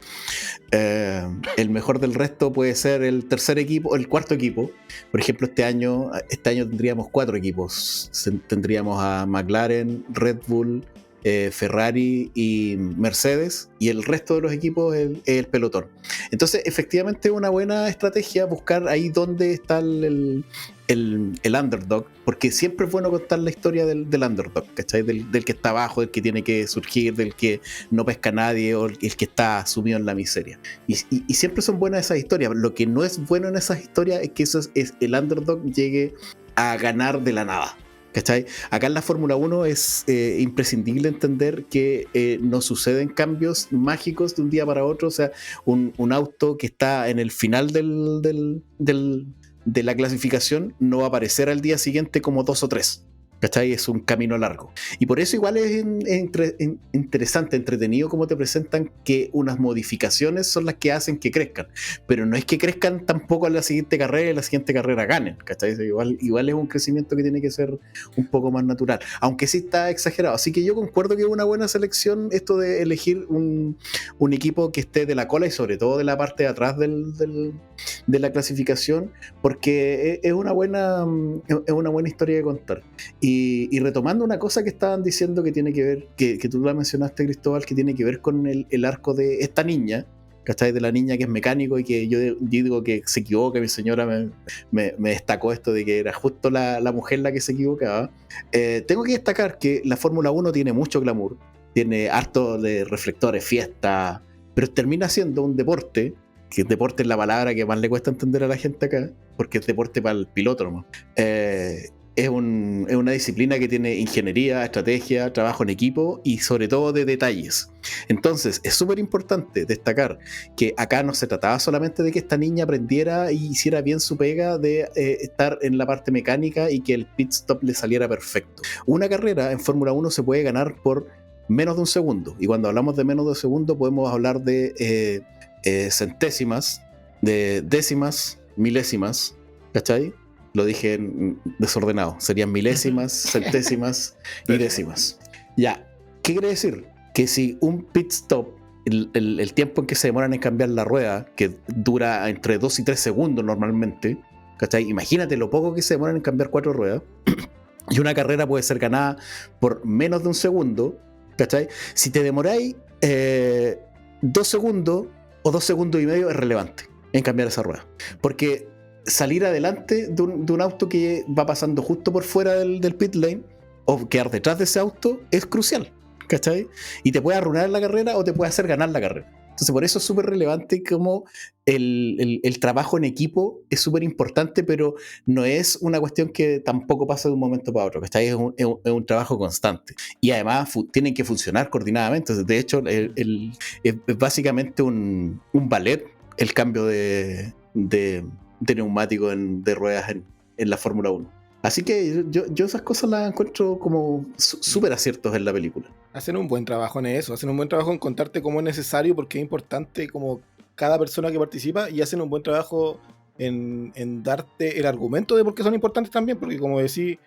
El mejor del resto puede ser el tercer equipo, el cuarto equipo. Por ejemplo, este año tendríamos 4 equipos. Tendríamos a McLaren, Red Bull, Ferrari y Mercedes, y el resto de los equipos es el pelotón. Entonces, efectivamente es una buena estrategia buscar ahí dónde está el underdog, porque siempre es bueno contar la historia del underdog, ¿cachai? Del que está abajo, del que tiene que surgir, del que no pesca a nadie, o el que está sumido en la miseria. Y siempre son buenas esas historias. Lo que no es bueno en esas historias es que el underdog llegue a ganar de la nada, ¿cachai? Acá en la Fórmula 1 es imprescindible entender que no suceden cambios mágicos de un día para otro. O sea, un auto que está en el final de la clasificación no va a aparecer al día siguiente como 2 o 3. ¿Cachai? Es un camino largo. Y por eso igual es interesante, entretenido como te presentan que unas modificaciones son las que hacen que crezcan. Pero no es que crezcan tampoco a la siguiente carrera y la siguiente carrera ganen. ¿Cachai? Igual es un crecimiento que tiene que ser un poco más natural. Aunque sí está exagerado. Así que yo concuerdo que es una buena selección esto de elegir un equipo que esté de la cola y sobre todo de la parte de atrás de la clasificación, porque es una buena historia de contar. Y retomando una cosa que estaban diciendo que tiene que ver, que tú la mencionaste, Cristóbal, que tiene que ver con el arco de esta niña, ¿cachai? De la niña que es mecánico y que yo digo que se equivoca. Mi señora me destacó esto de que era justo la mujer la que se equivocaba. Tengo que destacar que la Fórmula 1 tiene mucho glamour, tiene harto de reflectores, fiesta, pero termina siendo un deporte, que deporte es la palabra que más le cuesta entender a la gente acá, porque es deporte para el piloto nomás. Es una disciplina que tiene ingeniería, estrategia, trabajo en equipo y sobre todo de detalles. Entonces es súper importante destacar que acá no se trataba solamente de que esta niña aprendiera y hiciera bien su pega de estar en la parte mecánica y que el pit stop le saliera perfecto. Una carrera en Fórmula 1 se puede ganar por menos de un segundo, y cuando hablamos de menos de un segundo podemos hablar de centésimas, de décimas, milésimas, ¿cachai? Lo dije desordenado, serían milésimas, centésimas y décimas. Ya, ¿qué quiere decir? Que si un pit stop, el tiempo en que se demoran en cambiar la rueda, que dura entre 2 y 3 segundos normalmente, ¿cachai? Imagínate lo poco que se demoran en cambiar 4 ruedas. Y una carrera puede ser ganada por menos de un segundo, ¿cachai? Si te demoráis 2 segundos o 2 segundos y medio es relevante en cambiar esa rueda. Porque salir adelante de un auto que va pasando justo por fuera del pit lane o quedar detrás de ese auto es crucial, ¿cachai? Y te puede arruinar la carrera o te puede hacer ganar la carrera. Entonces por eso es súper relevante como el trabajo en equipo es súper importante, pero no es una cuestión que tampoco pasa de un momento para otro, ¿cachai? Es un trabajo constante. Y además tienen que funcionar coordinadamente. Entonces, de hecho, es básicamente un ballet el cambio de neumático de ruedas en la Fórmula 1. Así que yo esas cosas las encuentro como súper aciertos en la película. Hacen un buen trabajo en eso, hacen un buen trabajo en contarte cómo es necesario, porque es importante como cada persona que participa, y hacen un buen trabajo en darte el argumento de por qué son importantes también, porque como decís,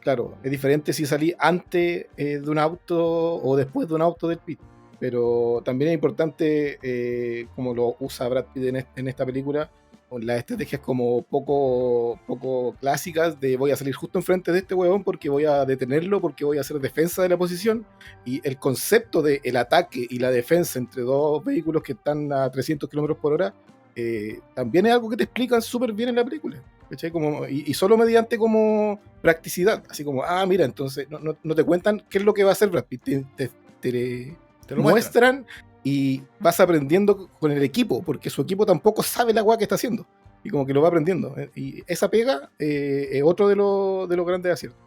claro, es diferente si salí antes de un auto o después de un auto del pit, pero también es importante, como lo usa Brad Pitt en esta película, con las estrategias como poco clásicas de voy a salir justo enfrente de este huevón porque voy a detenerlo, porque voy a hacer defensa de la posición, y el concepto del ataque y la defensa entre dos vehículos que están a 300 km por hora también es algo que te explican súper bien en la película, ¿cachai? Y solo mediante como practicidad, así como, mira, entonces no te cuentan qué es lo que va a hacer Brad Pitt, te lo muestran. Y vas aprendiendo con el equipo, porque su equipo tampoco sabe la weá que está haciendo. Y como que lo va aprendiendo. Y esa pega es otro de los grandes aciertos.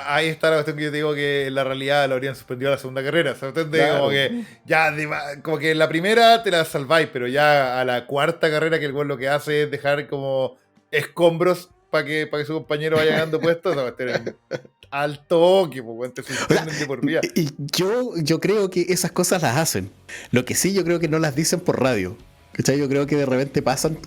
Ahí está la cuestión que yo te digo, que en la realidad lo habrían suspendido a la segunda carrera. ¿Se entiende? Claro. Como que ya, como que en la primera te la salváis, pero ya a la cuarta carrera, que el gol lo que hace es dejar como escombros para que su compañero vaya ganando puestos. No, al toque, pues, te suspenden de por vida. Y yo creo que esas cosas las hacen. Lo que sí, yo creo que no las dicen por radio, ¿cachai? Yo creo que de repente pasan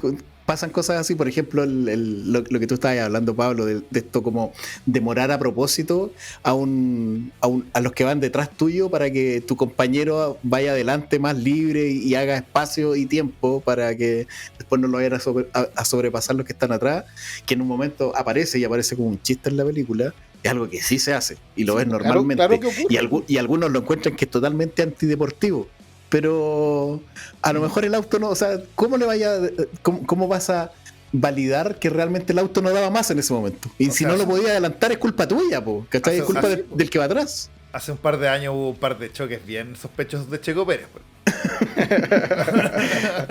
cosas así. Por ejemplo, lo que tú estabas hablando, Pablo, de esto como demorar a propósito a los que van detrás tuyo para que tu compañero vaya adelante más libre y haga espacio y tiempo para que después no lo vayan a sobrepasar los que están atrás, que en un momento aparece como un chiste en la película. Es algo que sí se hace y lo ves normalmente. Claro que ocurre. Y algunos lo encuentran que es totalmente antideportivo. Pero a lo mejor el auto no, o sea, ¿cómo vas a validar que realmente el auto no daba más en ese momento? Y si no lo podía adelantar es culpa tuya, ¿cachai? Es culpa del que va atrás. Hace un par de años hubo un par de choques bien sospechosos de Checo Pérez. Pues.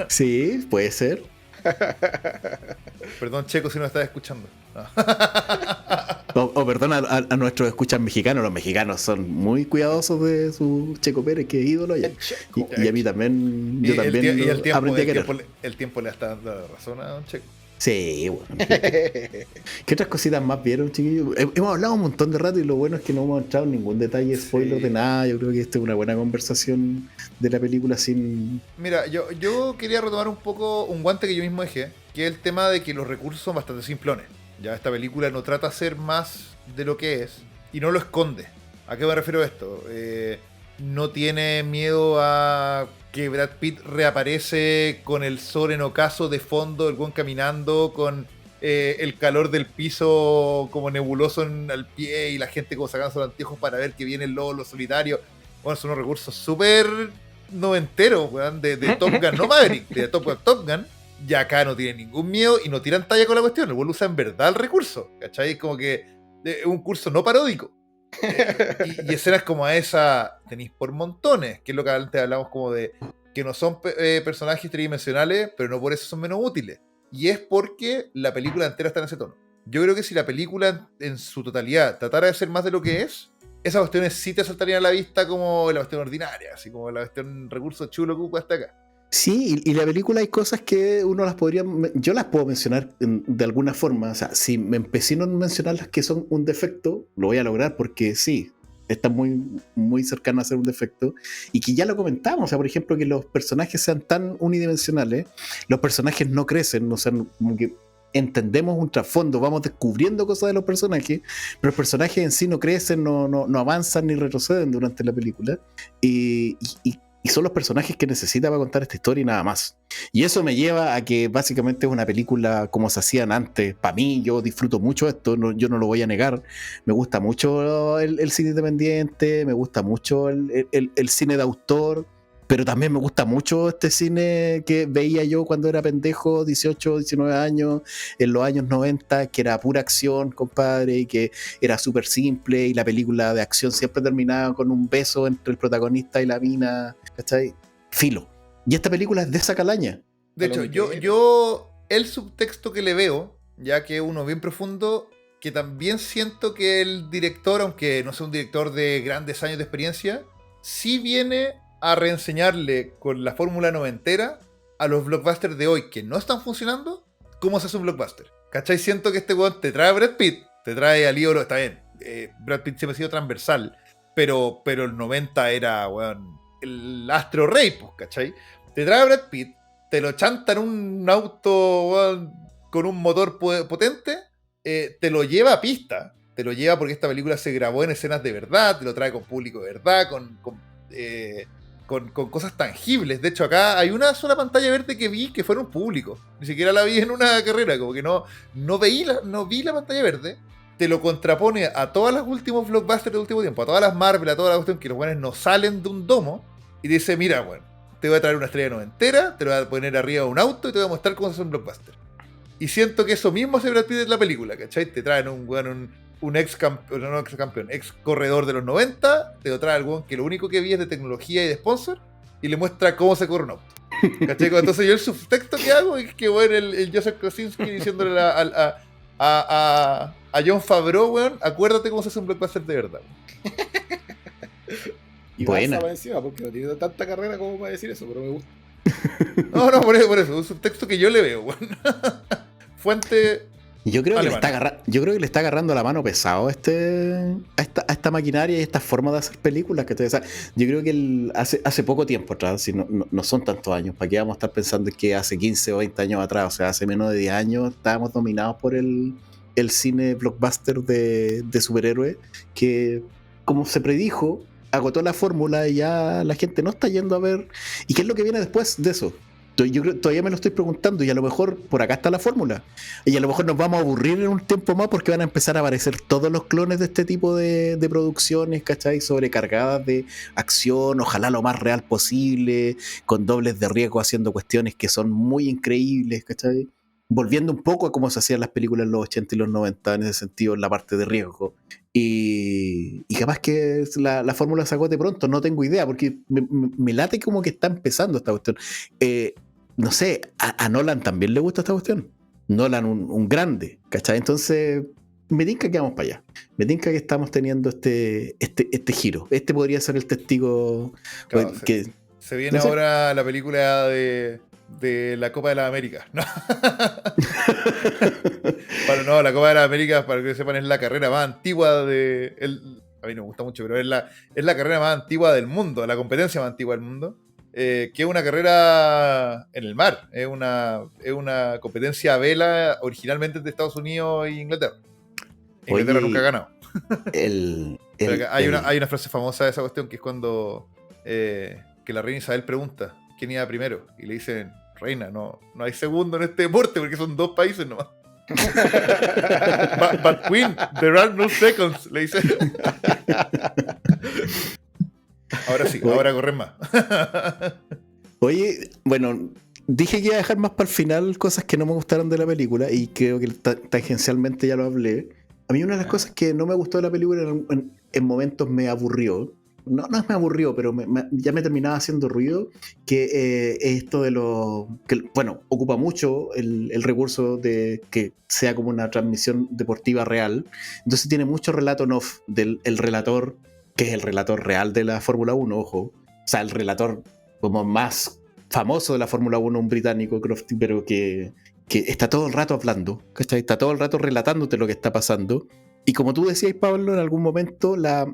Sí, puede ser. Perdón, Checo, si no estás escuchando. Perdón a nuestros escuchas mexicanos. Los mexicanos son muy cuidadosos de su Checo Pérez, que es ídolo. Y a mí también. Yo también aprendí a querer. El tiempo le está dando la razón a don Checo. Sí, bueno. ¿Qué otras cositas más vieron, chiquillos? Hemos hablado un montón de rato y lo bueno es que no hemos entrado en ningún detalle, spoiler de nada. Yo creo que esta es una buena conversación de la película sin... Mira, yo quería retomar un poco un guante que yo mismo dejé, que es el tema de que los recursos son bastante simplones. Ya esta película no trata de ser más de lo que es y no lo esconde. ¿A qué me refiero a esto? No tiene miedo a que Brad Pitt reaparece con el sol en ocaso de fondo, el buen caminando, con el calor del piso como nebuloso al pie y la gente como sacando los anteojos para ver que viene el lobo, los solitarios. Bueno, son unos recursos súper noventeros, weón, de Top Gun, no Maverick, de Top Gun. Y acá no tienen ningún miedo y no tiran talla con la cuestión. El vuelo usa en verdad el recurso, ¿cachai? Como que es un curso no paródico. Y escenas como esa tenéis por montones, que es lo que antes hablamos como de que no son personajes tridimensionales, pero no por eso son menos útiles. Y es porque la película entera está en ese tono. Yo creo que si la película en su totalidad tratara de ser más de lo que es, esas cuestiones sí te saltarían a la vista como la cuestión ordinaria, así como la cuestión recurso chulo que ocupa hasta acá. Sí, y la película hay cosas que uno las podría... Yo las puedo mencionar de alguna forma. O sea, si me empecino en mencionar las que son un defecto, lo voy a lograr porque sí, está muy, muy cercano a ser un defecto. Y que ya lo comentamos. O sea, por ejemplo, que los personajes sean tan unidimensionales, los personajes no crecen, o sea, como que entendemos un trasfondo, vamos descubriendo cosas de los personajes, pero los personajes en sí no crecen, no avanzan ni retroceden durante la película. Y y son los personajes que necesita para contar esta historia y nada más. Y eso me lleva a que básicamente es una película como se hacían antes. Para mí, yo disfruto mucho esto, yo no lo voy a negar. Me gusta mucho el cine independiente, me gusta mucho el cine de autor, pero también me gusta mucho este cine que veía yo cuando era pendejo, 18, 19 años, en los años 90, que era pura acción, compadre, y que era súper simple, y la película de acción siempre terminaba con un beso entre el protagonista y la mina, ¿cachai? Filo. Y esta película es de esa calaña. De hecho, el subtexto que le veo, ya que es uno bien profundo, que también siento que el director, aunque no sea un director de grandes años de experiencia, sí viene a reenseñarle con la fórmula noventera a los blockbusters de hoy que no están funcionando, cómo se hace un blockbuster. ¿Cachai? Siento que este weón te trae a Brad Pitt, te trae a Leo, está bien, Brad Pitt siempre ha sido transversal, pero el 90 era, weón, el astro rey, pues, ¿cachai? Te trae a Brad Pitt, te lo chanta en un auto, weón, con un motor potente, te lo lleva a pista, te lo lleva porque esta película se grabó en escenas de verdad, te lo trae con público de verdad, con cosas tangibles. De hecho, acá hay una sola pantalla verde que vi que fueron públicos. Ni siquiera la vi en una carrera, como que no vi la pantalla verde. Te lo contrapone a todos los últimos blockbusters del último tiempo, a todas las Marvel, a todas las cuestiones que los buenos no salen de un domo, y dice, mira, bueno, te voy a traer una estrella noventera, te lo voy a poner arriba de un auto y te voy a mostrar cómo se hace un blockbuster. Y siento que eso mismo se Brad Pitt en la película, ¿cachai? Te traen un ex corredor de los 90, te lo trae algún que lo único que vi es de tecnología y de sponsor, y le muestra cómo se corre un auto. ¿Cachai? Entonces yo el subtexto que hago es que, bueno, el Joseph Kosinski diciéndole a Jon Favreau, weón, acuérdate cómo se hace un blockbuster de verdad. Y Buena. pasa encima, porque no tiene tanta carrera como para decir eso, pero me gusta. No, por eso, un subtexto que yo le veo, weón. Fuente... Yo creo, que alemana. le está agarrando la mano pesado a esta maquinaria y esta forma de hacer películas. O sea, yo creo que hace poco tiempo atrás, si no son tantos años, ¿para qué vamos a estar pensando que hace 15 o 20 años atrás? O sea, hace menos de 10 años estábamos dominados por el cine blockbuster de superhéroes, que, como se predijo, agotó la fórmula y ya la gente no está yendo a ver. ¿Y qué es lo que viene después de eso? Yo creo, todavía me lo estoy preguntando, y a lo mejor por acá está la fórmula, y a lo mejor nos vamos a aburrir en un tiempo más porque van a empezar a aparecer todos los clones de este tipo de producciones, ¿cachai? Sobrecargadas de acción, ojalá lo más real posible, con dobles de riesgo, haciendo cuestiones que son muy increíbles, ¿cachai? Volviendo un poco a cómo se hacían las películas en los 80 y los 90 en ese sentido, en la parte de riesgo. Y capaz que la fórmula se agote pronto, no tengo idea, porque me late como que está empezando esta cuestión. No sé, a Nolan también le gusta esta cuestión. Nolan, un grande, ¿cachai? Entonces, me tinca que vamos para allá. Me tinca que estamos teniendo este giro. Este podría ser el testigo. Claro, que, se viene no sé. ahora la película de la Copa de las Américas. No. La Copa de las Américas, para que sepan, es la carrera más antigua a mí no me gusta mucho, pero es la carrera más antigua del mundo, la competencia más antigua del mundo. Que es una carrera en el mar, es una competencia a vela originalmente de Estados Unidos e Inglaterra. Inglaterra nunca ha ganado. Hay una frase famosa de esa cuestión que es cuando que la reina Isabel pregunta quién iba primero y le dicen, reina, no hay segundo en este deporte porque son 2 países nomás. but Queen, there are no seconds, le dicen. Ahora sí, ahora corren más. Oye, bueno, dije que iba a dejar más para el final cosas que no me gustaron de la película, y creo que tangencialmente ya lo hablé. A mí una de las cosas que no me gustó de la película en momentos me aburrió. No es me aburrió, pero ya me terminaba haciendo ruido, que esto de bueno, ocupa mucho el recurso de que sea como una transmisión deportiva real. Entonces tiene mucho relato en off del relator, que es el relator real de la Fórmula 1, ojo. O sea, el relator como más famoso de la Fórmula 1, un británico, Crofty, pero que está todo el rato hablando, ¿cachai? Está todo el rato relatándote lo que está pasando. Y como tú decías, Pablo, en algún momento la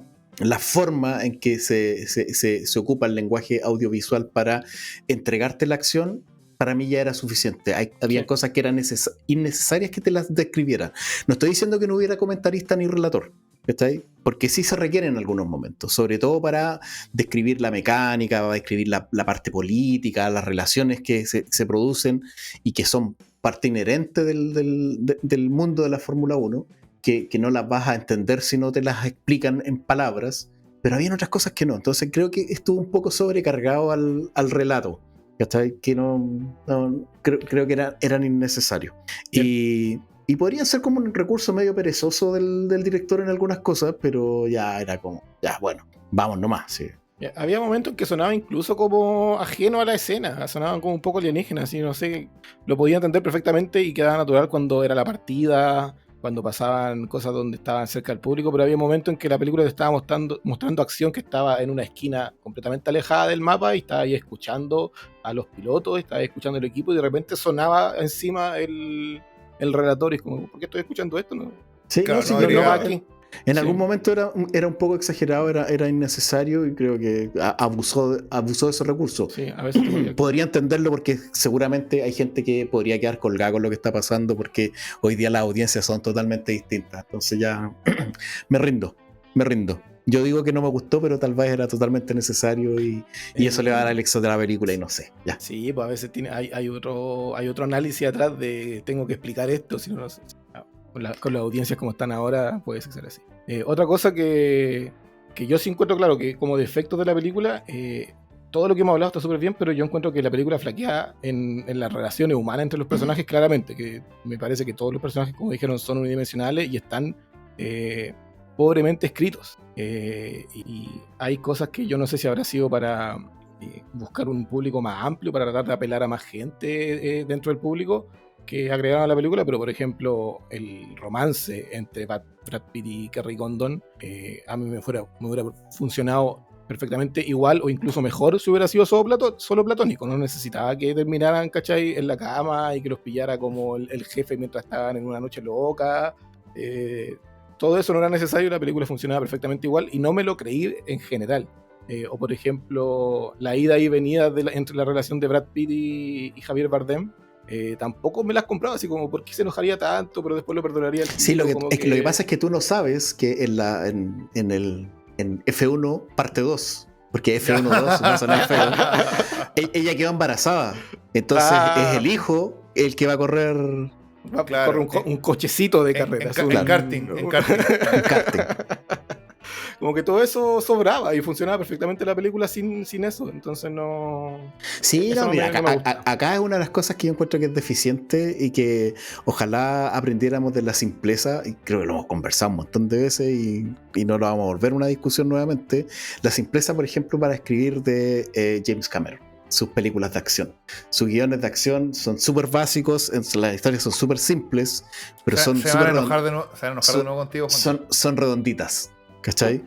forma en que se ocupa el lenguaje audiovisual para entregarte la acción, para mí ya era suficiente. Había cosas que eran innecesarias que te las describieran. No estoy diciendo que no hubiera comentarista ni relator, ¿cachai? Porque sí se requiere en algunos momentos, sobre todo para describir la mecánica, para describir la parte política, las relaciones que se producen y que son parte inherente del mundo de la Fórmula 1, que no las vas a entender si no te las explican en palabras, pero había otras cosas que no. Entonces creo que estuvo un poco sobrecargado al relato, ¿cachai? Que creo que eran innecesarios. Y podría ser como un recurso medio perezoso del director en algunas cosas, pero ya era como, ya, bueno, vamos nomás, sí. Había momentos en que sonaba incluso como ajeno a la escena, sonaban como un poco alienígenas, así, no sé, lo podía entender perfectamente y quedaba natural cuando era la partida, cuando pasaban cosas donde estaban cerca del público, pero había momentos en que la película te estaba mostrando acción que estaba en una esquina completamente alejada del mapa y estaba ahí escuchando a los pilotos, estaba escuchando el equipo y de repente sonaba encima el relator y es como, ¿por qué estoy escuchando esto? No, Sí, Claro, sí, no no habría- va aquí. en Sí. algún momento era un poco exagerado, era innecesario y creo que abusó de esos recursos. Sí, a veces te podía- Podría entenderlo porque seguramente hay gente que podría quedar colgada con lo que está pasando porque hoy día las audiencias son totalmente distintas. Entonces ya me rindo. Yo digo que no me gustó, pero tal vez era totalmente necesario y eso le va a dar el éxito de la película y no sé. Ya. Sí, pues a veces hay otro análisis atrás de tengo que explicar esto, si no, no sé. Con las audiencias como están ahora, puede ser así. Otra cosa que yo sí encuentro claro que como defectos de la película, todo lo que hemos hablado está súper bien, pero yo encuentro que la película flaquea en las relaciones humanas entre los personajes claramente, que me parece que todos los personajes, como dijeron, son unidimensionales y están pobremente escritos. Y hay cosas que yo no sé si habrá sido para buscar un público más amplio, para tratar de apelar a más gente dentro del público, que agregaron a la película, pero por ejemplo el romance entre Brad Pitt y Kerry Condon a mí me hubiera funcionado perfectamente igual o incluso mejor si hubiera sido solo platónico. No necesitaba que terminaran, ¿cachai?, en la cama y que los pillara como el jefe mientras estaban en una noche loca. Todo eso no era necesario, la película funcionaba perfectamente igual y no me lo creí en general. O por ejemplo la ida y venida entre la relación de Brad Pitt y Javier Bardem, tampoco me las compraba, así como ¿por qué se enojaría tanto? Pero después lo perdonaría al Sí, tiro, lo como que pasa es que tú no sabes que en F1 parte 2, porque F1 2 no son F1, ella quedó embarazada. Entonces Ah. es el hijo el que va a correr Va a Claro, correr un cochecito de en carreras. karting, en karting. en karting. Como que todo eso sobraba y funcionaba perfectamente la película sin eso. Entonces no. Sí, Eso no, no mira, me gusta. acá es una de las cosas que yo encuentro que es deficiente y que ojalá aprendiéramos de la simpleza, y creo que lo hemos conversado un montón de veces y no lo vamos a volver a una discusión nuevamente. La simpleza, por ejemplo, para escribir de James Cameron, sus películas de acción. Sus guiones de acción son súper básicos, las historias son súper simples, pero son Se van a súper enojar de nuevo, se van a enojar de nuevo contigo, Juan. son redonditas, ¿cachai?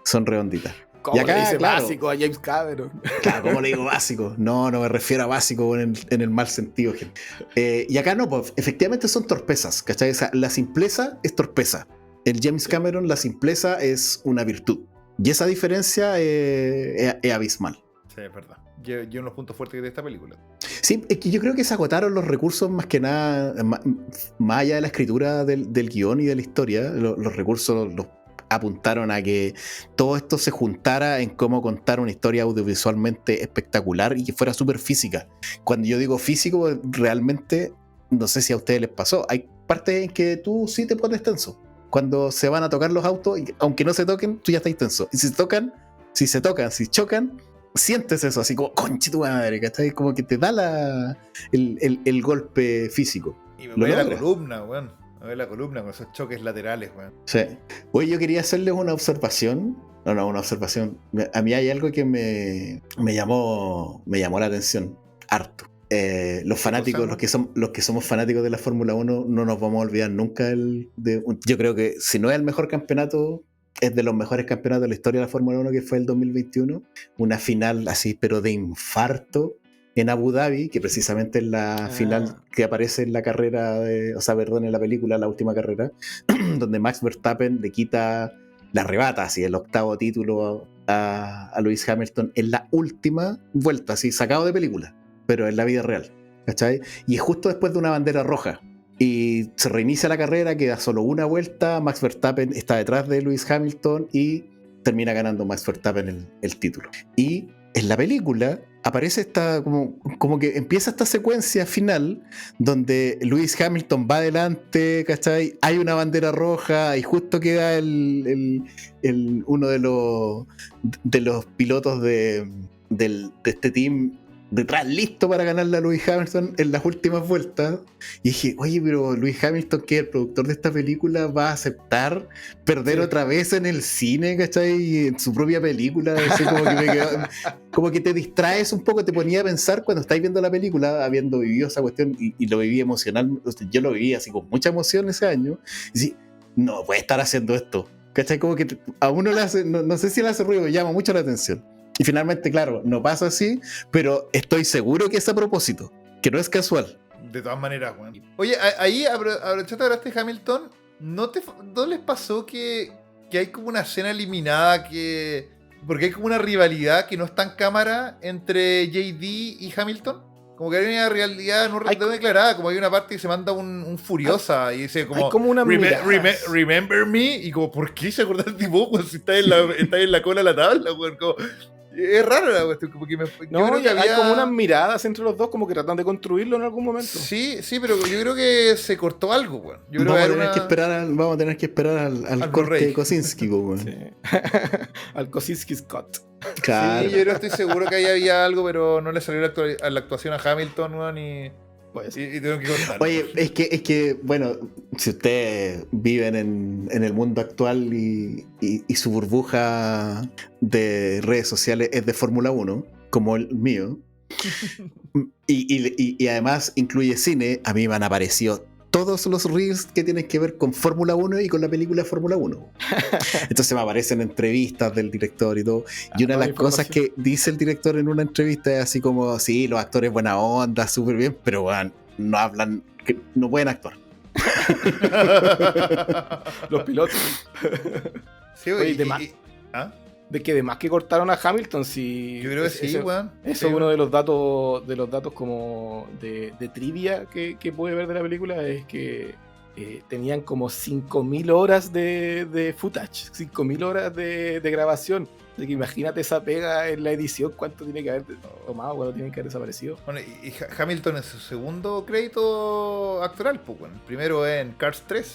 Son redonditas. ¿Cómo Y acá, le dice claro, básico a James Cameron? Claro, ¿cómo le digo básico? No me refiero a básico en el mal sentido. Y acá no, pues efectivamente son torpezas, ¿cachai? O sea, la simpleza es torpeza. En James Cameron la simpleza es una virtud. Y esa diferencia es abismal. Sí, es verdad. Yo uno de los puntos fuertes de esta película. Sí, es que yo creo que se agotaron los recursos más que nada, más allá de la escritura del guión y de la historia, los recursos los apuntaron a que todo esto se juntara en cómo contar una historia audiovisualmente espectacular y que fuera súper física. Cuando yo digo físico, realmente, no sé si a ustedes les pasó, hay partes en que tú sí te pones tenso. Cuando se van a tocar los autos, y aunque no se toquen, tú ya estás tenso. Y si chocan, sientes eso, así como, conche tu madre, ¿cachai? Como que te da el golpe físico. Y me Lo duele la logra. columna, weón. Me duele la columna con esos choques laterales, weón. Sí. Oye, yo quería hacerles una observación. No, una observación. A mí hay algo que me llamó la atención. Harto. Los fanáticos, los que somos fanáticos de la Fórmula 1, no nos vamos a olvidar nunca yo creo que si no es el mejor campeonato, es de los mejores campeonatos de la historia de la Fórmula 1, que fue el 2021. Una final así, pero de infarto, en Abu Dhabi, que precisamente es la final que aparece en la carrera, en la película, la última carrera, donde Max Verstappen le arrebata así el octavo título a Lewis Hamilton en la última vuelta, así sacado de película, pero en la vida real, ¿cachai? Y es justo después de una bandera roja. y se reinicia la carrera, queda solo una vuelta, Max Verstappen está detrás de Lewis Hamilton y termina ganando Max Verstappen el título. Y en la película aparece esta, como que empieza esta secuencia final donde Lewis Hamilton va adelante, ¿cachai? Hay una bandera roja y justo queda uno de los pilotos de este team detrás, listo para ganarle a Lewis Hamilton en las últimas vueltas. Y dije, oye, pero Lewis Hamilton, que es el productor de esta película, va a aceptar perder otra vez en el cine, ¿cachai? En su propia película. Así como que te distraes un poco, te ponía a pensar cuando estáis viendo la película, habiendo vivido esa cuestión, y lo viví emocional. Yo lo viví así con mucha emoción ese año. Y sí, no puede estar haciendo esto, ¿cachai? Como que a uno le hace, no sé si le hace ruido, llama mucho la atención. Y finalmente, claro, no pasa así, pero estoy seguro que es a propósito, que no es casual. De todas maneras, weón. Oye, ahí, aprovechando ahora este Hamilton, ¿no les pasó que hay como una escena eliminada porque hay como una rivalidad que no está en cámara entre JD y Hamilton? Como que hay una rivalidad no declarada, como hay una parte que se manda un furiosa y dice como... Hay como una remember me, y como, ¿por qué se acordó el tipo, weón, si está en la cola de la tabla, weón? Como, es raro la cuestión, como que yo creo que hay como unas miradas entre los dos, como que tratan de construirlo en algún momento. Sí, pero yo creo que se cortó algo, weón. Vamos a tener que esperar al corte de Kosinski, weón. Sí. Al Kosinski Scott. Claro. Sí, yo creo que estoy seguro que ahí había algo, pero no le salió la actuación a Hamilton, weón, y tengo que cortar. Oye, es que, bueno, si ustedes viven en el mundo actual y su burbuja de redes sociales es de Fórmula 1, como el mío, y además incluye cine, a mí me han aparecido todos los reels que tienen que ver con Fórmula 1 y con la película Fórmula 1. Entonces me aparecen entrevistas del director y todo. Y una de las cosas que dice el director en una entrevista es así como, sí, los actores buena onda, súper bien, pero bueno, no hablan, no pueden actuar. Los pilotos. Sí, oye, de que además que cortaron a Hamilton, si yo creo que sí, weón. Eso es uno de los datos como de trivia que pude ver de la película, es que tenían como 5.000 horas de footage, 5.000 horas de grabación. Así que imagínate esa pega en la edición, cuánto tiene que haber tomado, cuánto tiene que haber desaparecido. Bueno, y Hamilton es su segundo crédito actoral, pues, bueno. El primero es en Cars 3.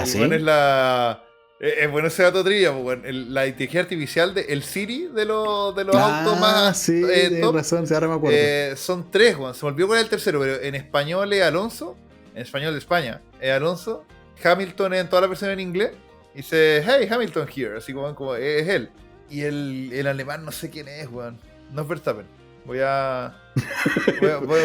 ¿Sí? Bueno, es la... Es bueno ese dato trivia, pues, bueno. La inteligencia artificial el Siri de los autos más sí, top. Razón, ahora me acuerdo. Son 3, bueno. Se me olvidó cuál es el tercero, pero en español es Alonso. En español de España es Alonso. Hamilton en toda la versión en inglés. Dice, hey, Hamilton here. Así como es él. Y el alemán no sé quién es, weón. No es Verstappen. Voy a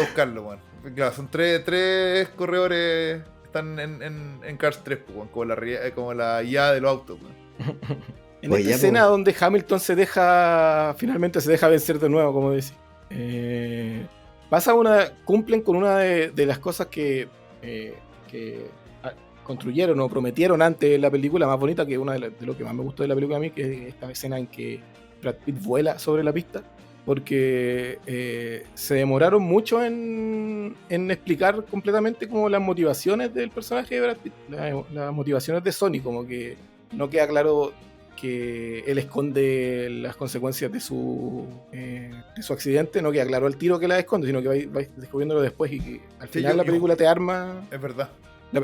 buscarlo, weón. Claro, son tres corredores que están en Cars 3, weón. Como la IA de los autos, weón. En esta escena donde Hamilton finalmente se deja vencer de nuevo, como decís. Cumplen con una de las cosas que construyeron o prometieron antes en la película, más bonita, que una de lo que más me gustó de la película a mí, que es esta escena en que Brad Pitt vuela sobre la pista, porque se demoraron mucho en explicar completamente como las motivaciones del personaje de Brad Pitt, las motivaciones de Sony, como que no queda claro que él esconde las consecuencias de su accidente, no queda claro al tiro que las esconde, sino que vais descubriéndolo después, y que al final la película te arma... Es verdad.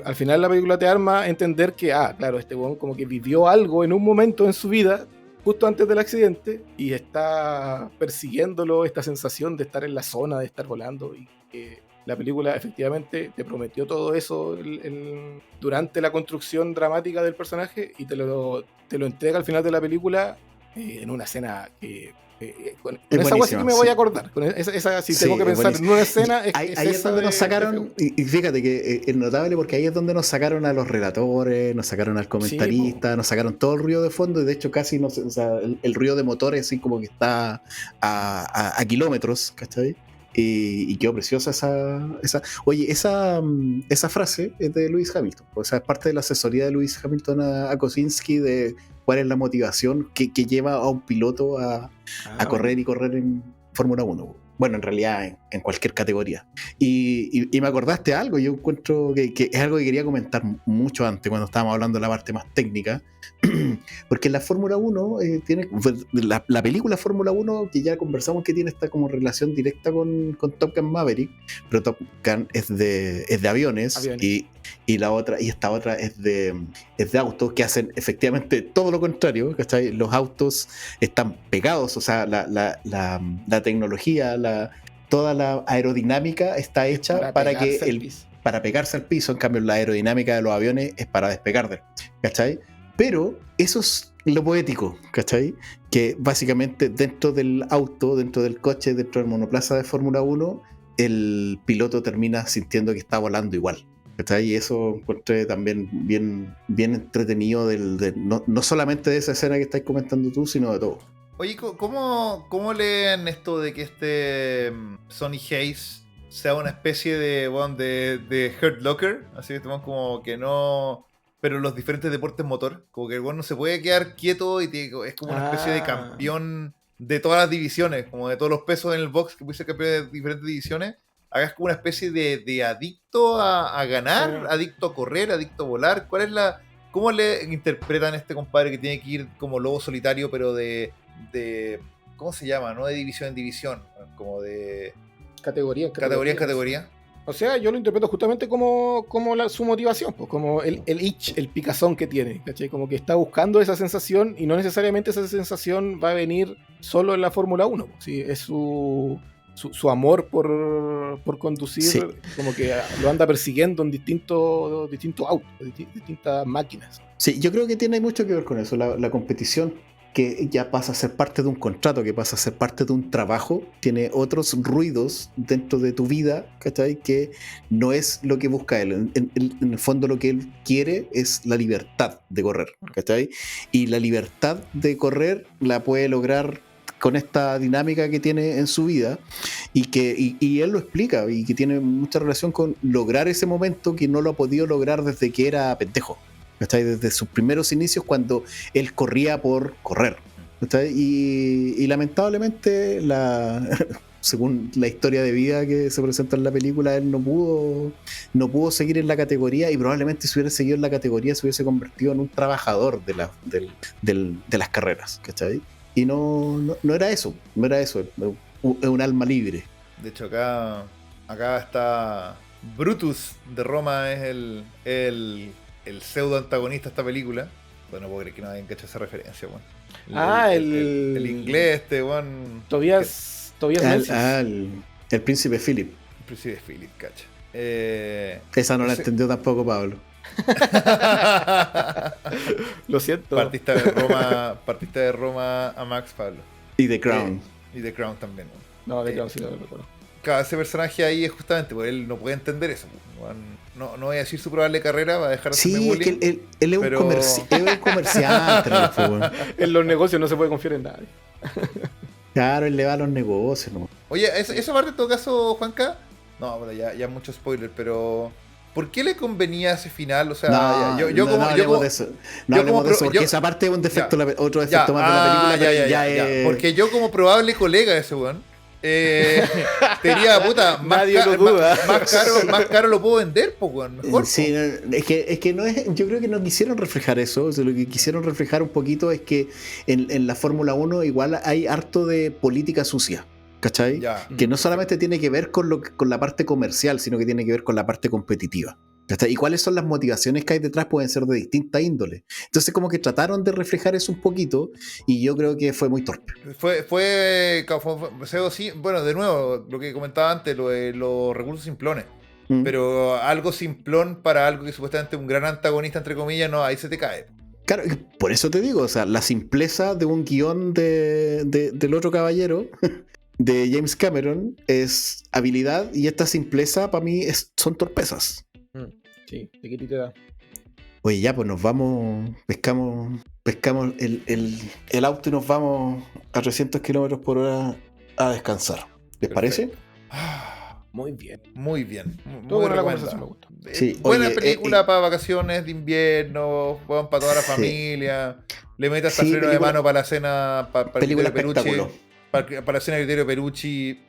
Al final la película te arma a entender que, claro, este weón como que vivió algo en un momento en su vida, justo antes del accidente, y está persiguiéndolo, esta sensación de estar en la zona, de estar volando, y que la película efectivamente te prometió todo eso durante la construcción dramática del personaje, y te lo entrega al final de la película en una escena que... con esa cosa sí que me voy a acordar. Con esa si tengo que pensar en una escena, ahí es donde nos sacaron. Y fíjate que es notable porque ahí es donde nos sacaron a los relatores, nos sacaron al comentarista, nos sacaron todo el ruido de fondo. Y de hecho, casi no sé, o sea, el ruido de motores, así como que está a kilómetros, ¿cachai? Y quedó preciosa esa. Oye, esa frase es de Lewis Hamilton. O sea, es parte de la asesoría de Lewis Hamilton a Kosinski de cuál es la motivación que lleva a un piloto a correr y correr en Fórmula 1. Bueno, en realidad en cualquier categoría. Y me acordaste de algo, yo encuentro que es algo que quería comentar mucho antes, cuando estábamos hablando de la parte más técnica, porque la Fórmula 1 tiene, la película Fórmula 1, que ya conversamos que tiene esta como relación directa con Top Gun Maverick, pero Top Gun es de aviones. Y esta otra es de autos que hacen efectivamente todo lo contrario, ¿cachai? Los autos están pegados, o sea, la tecnología, toda la aerodinámica está hecha para pegarse al piso. En cambio, la aerodinámica de los aviones es para despegar de él, ¿cachai? Pero eso es lo poético, ¿cachai? Que básicamente dentro del auto, dentro del coche, dentro del monoplaza de Fórmula 1, el piloto termina sintiendo que está volando igual, ¿cachai? Y eso encontré también bien entretenido no solamente de esa escena que estáis comentando tú, sino de todo. Oye, ¿cómo leen esto de que Sonny Hayes sea una especie de Hurt Locker? Así que estamos como que no... Pero los diferentes deportes motor, como que el no se puede quedar quieto y es como una especie de campeón de todas las divisiones, como de todos los pesos en el box, que puede ser campeón de diferentes divisiones. Hagas como una especie de adicto a ganar, adicto a correr, adicto a volar. ¿Cómo le interpretan a este compadre que tiene que ir como lobo solitario, pero de ¿cómo se llama? No de división en división, como de categoría en categoría. O sea, yo lo interpreto justamente como su motivación, pues, como el itch, el picazón que tiene, ¿cachai? Como que está buscando esa sensación y no necesariamente esa sensación va a venir solo en la Fórmula 1, pues, ¿sí? Es su amor por conducir, sí. Como que lo anda persiguiendo en distintos autos, distintas máquinas. Sí, yo creo que tiene mucho que ver con eso, la competición, que ya pasa a ser parte de un contrato, que pasa a ser parte de un trabajo, tiene otros ruidos dentro de tu vida, ¿cachai? Que no es lo que busca él. En el fondo lo que él quiere es la libertad de correr, ¿cachai? Y la libertad de correr la puede lograr con esta dinámica que tiene en su vida y él lo explica y que tiene mucha relación con lograr ese momento que no lo ha podido lograr desde que era pendejo, ¿está? Desde sus primeros inicios cuando él corría por correr, ¿está? Y lamentablemente según la historia de vida que se presenta en la película, él no pudo seguir en la categoría y probablemente si hubiera seguido en la categoría se hubiese convertido en un trabajador de las carreras, ¿cachai? Y no era eso, es un alma libre. De hecho, acá está Brutus de Roma, es el pseudo antagonista de esta película. Bueno, no puedo creer que no hayan hecho esa referencia, bueno. El inglés, bueno. Tobias el príncipe Philip. El príncipe Philip, cacha. Esa no la entendió tampoco Pablo. Lo siento. Partista de Roma a Max Pablo. Y The Crown. Y The Crown también. No, The Crown sí lo recuerdo. Claro, ese personaje ahí es justamente porque él no puede entender eso. No voy a decir su probable carrera, va a dejar de hacerme bullying. Sí, él es un comerciante. En los negocios no se puede confiar en nadie. Claro, él le va a los negocios, ¿no? Oye, esa parte en todo caso, Juanca. No, bueno, ya mucho spoiler, pero ¿por qué le convenía ese final? O sea, no hablemos de eso. No hablemos de eso, porque esa parte es un defecto, otro defecto más de la película. Ya. Porque yo como probable colega de ese weón, tenía puta, más caro lo puedo vender, pues weón, mejor. Sí, es que no es, yo creo que no quisieron reflejar eso. O sea, lo que quisieron reflejar un poquito es que en la Fórmula 1 igual hay harto de política sucia, ¿cachai? Que no solamente tiene que ver con la parte comercial, sino que tiene que ver con la parte competitiva, ¿cachai? Y cuáles son las motivaciones que hay detrás pueden ser de distinta índole. Entonces como que trataron de reflejar eso un poquito y yo creo que fue muy torpe. Bueno, de nuevo, lo que comentaba antes, lo de los recursos simplones. Pero algo simplón para algo que supuestamente un gran antagonista, entre comillas, no, ahí se te cae. Claro, por eso te digo, o sea, la simpleza de un guión del otro caballero... de James Cameron es habilidad y esta simpleza para mí son torpezas. Sí, ¿de qué te da? Oye, ya pues nos vamos, pescamos el auto y nos vamos a 300 kilómetros por hora a descansar. ¿Les parece? Muy bien. Muy bien. Muy buena la conversación, me gusta. Sí, buena película para vacaciones de invierno, para toda la familia. Le metas hasta freno de mano para la cena, para película Perucci. espectáculo. Para la cena de Criterio Perucci,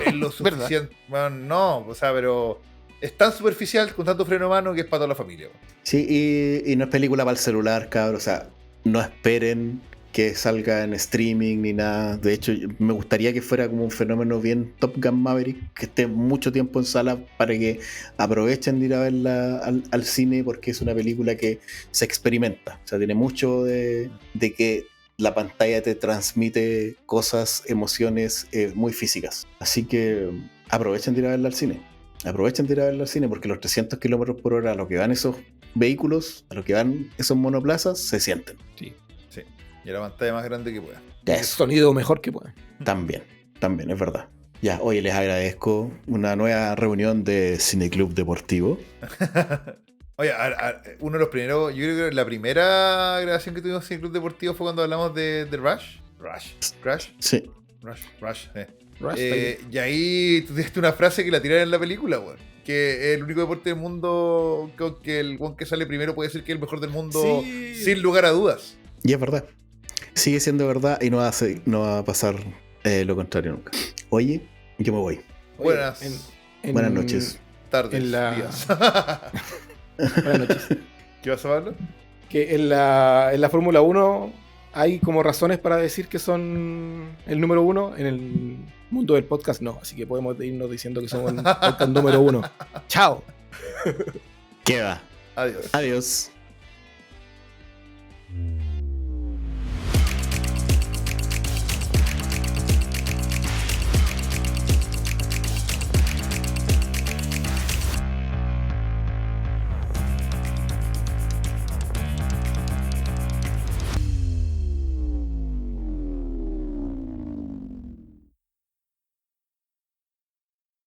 es lo ¿Verdad? suficiente. Bueno, no, o sea, pero es tan superficial con tanto freno humano que es para toda la familia. Sí, y no es película para el celular, cabrón. O sea, no esperen que salga en streaming ni nada. De hecho, me gustaría que fuera como un fenómeno bien Top Gun Maverick, que esté mucho tiempo en sala para que aprovechen de ir a verla al cine, porque es una película que se experimenta. O sea, tiene mucho de que la pantalla te transmite cosas, emociones muy físicas. Así que aprovechen de ir a verla al cine. Aprovechen de ir a verla al cine, porque los 300 kilómetros por hora a lo que van esos vehículos, a lo que van esos monoplazas, se sienten. Sí. Sí. Y a la pantalla más grande que pueda. El Eso, sonido mejor que pueda. también, es verdad. Ya, oye, les agradezco una nueva reunión de Cineclub Deportivo. Oye, uno de los primeros, yo creo que la primera grabación que tuvimos en el Club Deportivo fue cuando hablamos de Rush. Rush. Sí, Rush. Rush, Y ahí tú tienes una frase que la tiraron en la película, weón. Que es el único deporte del mundo que el weón que sale primero puede ser que es el mejor del mundo Sí. sin lugar a dudas. y es verdad. Sigue siendo verdad y no va a pasar lo contrario nunca. Oye, yo me voy. Oye, Buenas Buenas noches. tardes, en la- días. Buenas noches. ¿Qué vas a hablar? Que en la Fórmula 1 hay como razones para decir que son el número 1. En el mundo del podcast no. Así que podemos irnos diciendo que somos el podcast número 1. Chao. ¿Qué va? Adiós. Adiós.